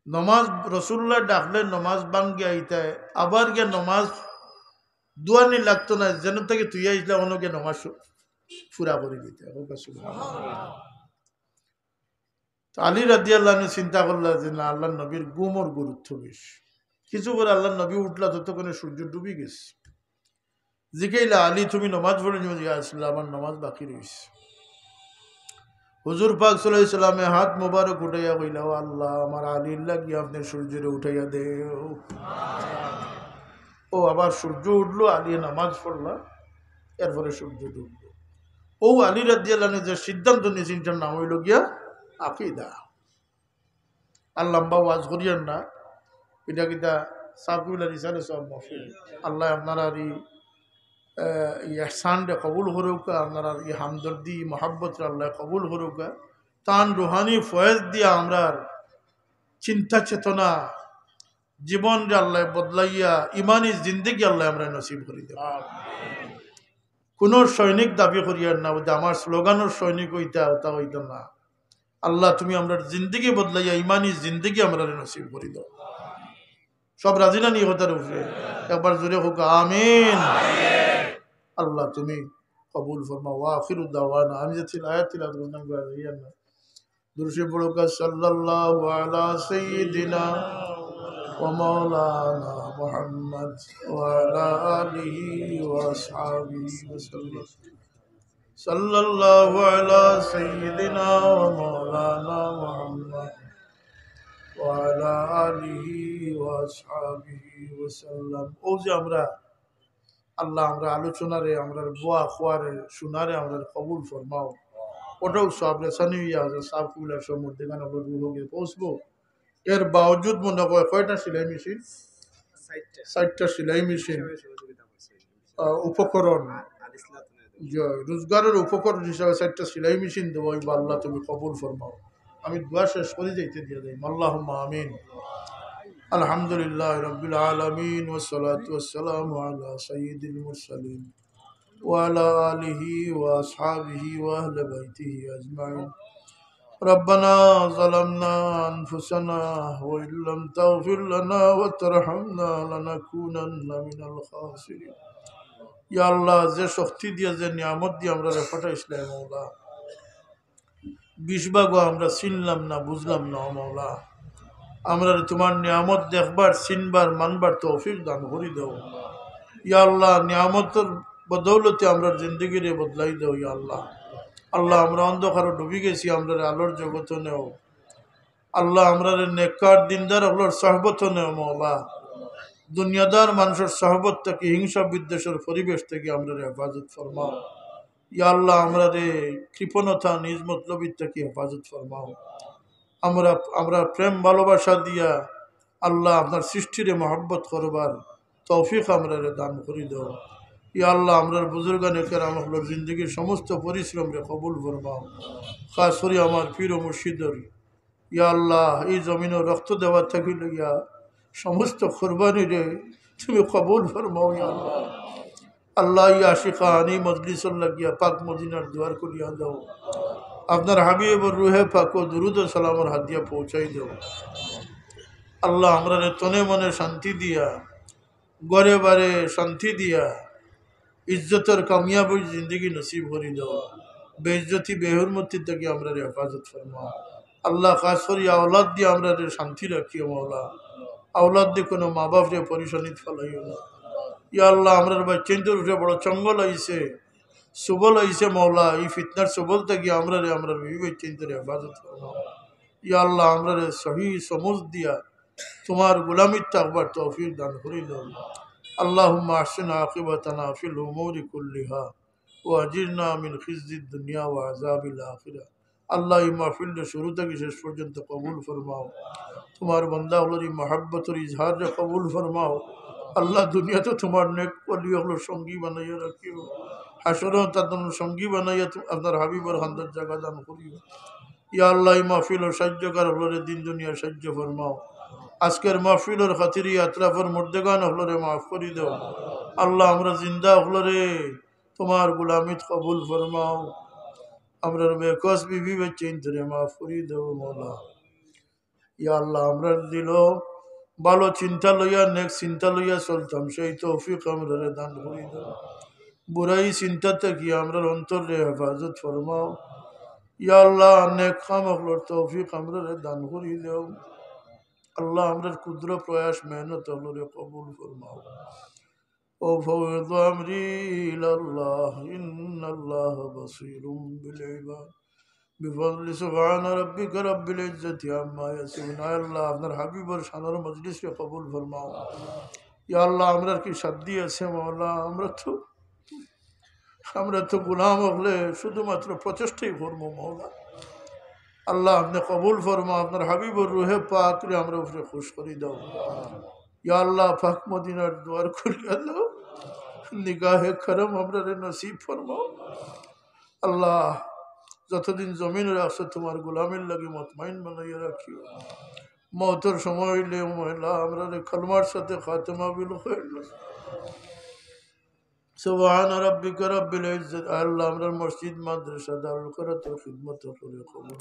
S1: নমাজ রসুল্লাহ ডাকলে নমাজ ভাঙ্গিয়া ইতায় আবার গিয়ে নমাজ দুয়ানি লাগতো না, যেন থেকে তুই আসলে অনেকে নমাজ ফুরা করে দিতে। আলী রাদিয়াল্লাহু আনহু চিন্তা করলেন যে না, আল্লাহ নবীর গুমর গুরুত্ব বেশি। কিছু করে আল্লাহ নবী উঠলা ততক্ষণে সূর্য ডুবি গেছে। জিজ্ঞাইলা আলী তুমি নমাজ পড়ে নিয়ে আসলে আমার নমাজ বাকি রয়েছে। হুজুর পাক সাল্লাল্লাহু আলাইহি সাল্লামে হাত মোবারক উঠাইয়া কইলা, ও আল্লাহ আমার আলীর লাগিয়া আপনি সূর্যরে উঠাইয়া দেও। ও আবার সূর্য উঠলো, আলী নামাজ পড়লা, এরপরে সূর্য ডুবলো। ও আলী রাদিয়াল্লাহু আনহু যে সিদ্ধান্ত নিয়েছেন তার নাম হইল গিয়া আকীদা। আর লম্বা ওয়াজ করিয়েন না, এটা কিতা সাকুল রিসালে সব মফিল। আল্লাহ আপনারা ইহসান রে কবুল হরুকা, আপনার ই হামদর্দি মহাব্বত আল্লাহ কবুল হরুকা। তান রুহানি ফয়েজ দিয়া আমরা চিন্তা চেতনা জীবন রে আল্লাহ বদলাইয়া ইমানি জিন্দেগি আল্লাহ আমরা নসিব করি দেব। কোন সৈনিক দাবি করিয়ার না যে আমার স্লোগানের সৈনিক হইতা ওটা হইত না। আল্লাহ তুমি আমরা জিন্দেগি বদলাইয়া ইমানি জিন্দেগি আমরা নসিব করি দাও। সব রাজি না নিয়ে হতার উপরে একবার জোরে হোক আমিন। আল্লাহ তুমি কবুল ফরমাও। ওয়া আখিরু দাওয়ানা, আমি যে আয়াত তিলাওয়াত করলাম গাইয়ান না, দুরূদ পড়ুক সাল্লাল্লাহু আলা সাইয়্যিদিনা ওয়া মাওলানা মুহাম্মদ ওয়া আলা আলিহি ওয়া আসহাবিহি ওয়া সাল্লাম। সাল্লাল্লাহু আলা সাইয়্যিদিনা ওয়া মাওলানা মুহাম্মদ ওয়া আলা আলিহি ওয়া আসহাবিহি ওয়া সাল্লাম। ও যে আমরা আল্লাহ আমরা আলোচনারে আমরা বোয়া খোয়ারে শোনারে আমরা কবুল ফরমাও। ওটাও সব রেসানি সাফুলের সম্মুখে আমরা রুহে পৌঁছবো। এর বাবজুদ মনে হয় কয়টা সেলাই মেশিন, 60টা সেলাই মেশিন উপকরণ রোজগারের উপকরণ হিসাবে 60টা সেলাই মেশিন দেবো। আল্লাহ তুমি কবুল ফরমাও। আমি দোয়া শেষ করে যাইতে দিয়ে যাই। আল্লাহুম্মা আমিন। আলহামদুলিল্লাহ রাব্বিল আলামিন ওয়াসসালাতু ওয়াসসালামু আলা সাইয়্যিদিল মুরসালিন ওয়া আলা আলিহি ওয়া আসহাবিহি ওয়া আহলি বাইতিহি আজমাইন। ربنا ظلمنا أنفسنا وإن لم تغفر لنا وترحمنا لنكونن من الخاسرين. ইয়া আল্লাহ যে শক্তি দিয়ে যে নিয়ামত দিয়ে আমরা পাঠাইছিলাম মওলা, 20 ভাগও আমরা চিনলাম না বুঝলাম না মওলা। আমরা তোমার নিয়ামত দেখবার চিনবার মানবার তৌফিক দান করি দাও ইয়া আল্লাহ। নিয়ামতের বদৌলতে আমরা জিন্দগিরে বদলাই দাও ইয়া আল্লাহ। আল্লাহ আমরা অন্ধকারে ডুবি গেছি, আমরা আলোর জগত নেও আল্লাহ। আমরা নেককার দিনদার আল্লাহর সহবত নেও মওলা। দুনিয়াদার মানুষের সহবত থেকে হিংসা বিদ্বেষের পরিবেশ থেকে আমরা হেফাজত ফরমাও ইয়া আল্লাহ। আমরা কৃপণতা নিজ মতলবির থেকে হেফাজত ফরমাও। আমরা প্রেম ভালোবাসা দিয়া আল্লাহ আপনার সৃষ্টিরে মহব্বত করবার তৌফিক আমরা দান করি দাও ইয়া আল্লাহ। আমরা বুজুর্গানে কেরাম হলোর জিন্দগির সমস্ত পরিশ্রম রে কবুল ফরমাও। খাস করে আমার পীর ও মুর্শিদর ইয়া আল্লাহ এই জমিনে রক্ত দেওয়ার থাকি লইয়া সমস্ত কোরবানি রে তুমি কবুল ফরমাও ইয়া আল্লাহ। আল্লাহ ইয়া আশিকানি মজলিসুল লাগিয়া পাক মদিনার দুয়ার করিয়া দাও। আপনার হাবিবর রুহে পাক ও দুরুদ ও সালামর হাদিয়া পৌঁছাই দাও আল্লাহ। আমরা তনে মনে শান্তি দিয়া, গড়ে বারে শান্তি দিয়া, ইজ্জতের কামিয়াবি জিন্দগি নসিব করি দাও। বেইজ্জতি বেহুরমতি থেকে আমরা হেফাজত ফরমাও আল্লাহ। খাস করি আওলাদ দিয়ে আমরা শান্তি রাখিও মওলা। আওলাদ দিয়ে কোনো মা বাপ রে পরিশানিত ফেলাইও না ইয়া আল্লাহ। আমরা বাচ্চাদের উঠে বড় চঙ্গল আইছে, সুবল আইছে মওলা। এই ফিতনার সুবল থেকে আমরা বিবি বাচ্চাদের হেফাজত ফরমাও ইয়া আল্লাহ। আমরা সহি সমুজ দিয়া তোমার গোলামির থাকবার তৌফিক দান করি দাও। আল্লাহুম্মা আহসিন আকিবাতানা ফিল উমুরি কুল্লিহা ওয়া আজিরনা মিন খিজিদ দুনিয়া ওয়া আযাবিল আখিরা। আল্লাহ এই মাহফিলটা শুরু থেকে শেষ পর্যন্ত কবুল ফরমাও। তোমার বান্দা হলোর এই মহাব্বতের ইজহার রে কবুল ফরমাও আল্লাহ। দুনিয়াতে তোমার নেক ওলি হলোর সঙ্গী বানাইয়া রাখিও, হাসরেও তাদের সঙ্গী বানাইয়া আপনার হাবিবর খান্দার জায়গা দান করিও ইয়া আল্লাহ। এই মাহফিল ও সাহায্যকার হলোর দিন দুনিয়া সাহায্য ফরমাও আজকের মাহফিলের খাতিরে আতরাফের মুর্দেগান হলরে মাফ করি দাও আল্লাহ আমরা জিন্দা হলরে তোমার গুলামিত কবুল ফরমাও আমরা বেকস বিবি বাচ্চা ইন্তরে মাফ করি দাও মৌলা ইয়া আল্লাহ আমরা দিল ভালো চিন্তা লইয়া নেক চিন্তা লইয়া চলতাম সেই তৌফিক আমরা দান করি দাও বুড়াই চিন্তা থেকে আমরা অন্তরে হেফাজত ফরমাও ইয়া আল্লাহ নেক কাম হলর তৌফিক আমরা দান করি দাও আল্লাহ আমরা ক্ষুদ্র প্রয়াস মেহনত হলরে কবুল ফরমাও وفوض أمري إلى الله إن الله بصير بالعباد بفضل سبحان ربك رب العزة عما يصفون يا الله আপনার হাবিবর শানের মজলিসকে কবুল ফরমাও ইয়া আল্লাহ আমরা কি শান্তি আছে মাওলা আমরা তো গোলাম হলে শুধুমাত্র প্রচেষ্টাই করবো মাওলা আল্লাহ আপনি কবুল ফরমাও আপনার হাবিবর রুহে পাক রে আমরা উপরে খুশ করে দাও ইয়া আল্লাহ পাক মদিনার দুয়ার খুলিয়া দাও নিগাহে করম আমরা নসিব ফরমাও আল্লাহ যতদিন জমিন রাখছো তোমার গোলামের লাগে মতমাইন বানাইয়া রাখিও মৌতের সময় হইলে মহিলা আমরা কলমার সাথে খাতেমা বিল সুবহান রাব্বিকা রাব্বিল ইজ্জাত আল্লাহ আমরা মসজিদ মাদ্রাসা দারুল কিরাতের খিদমত করে কবুল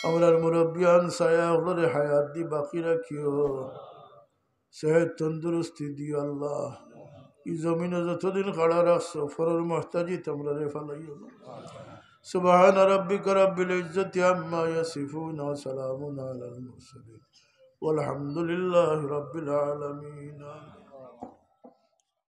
S1: আমরা মুরব্বিয়ান সায়া হলরে হায়াত দি বাকি রাখিও সেহত তন্দুরস্তি দিও আল্লাহ এই জমিনে যতদিন খাড়া রাখছো ফরর মহতাজি তোমরা রে ফালাইও সুবহান রাব্বিকা রাব্বিল ইজ্জাতি আম্মা ইয়াসিফুন ওয়া সালামুন আলাল মুরসালিন ওয়াল হামদুলিল্লাহি রাব্বিল আলামিন।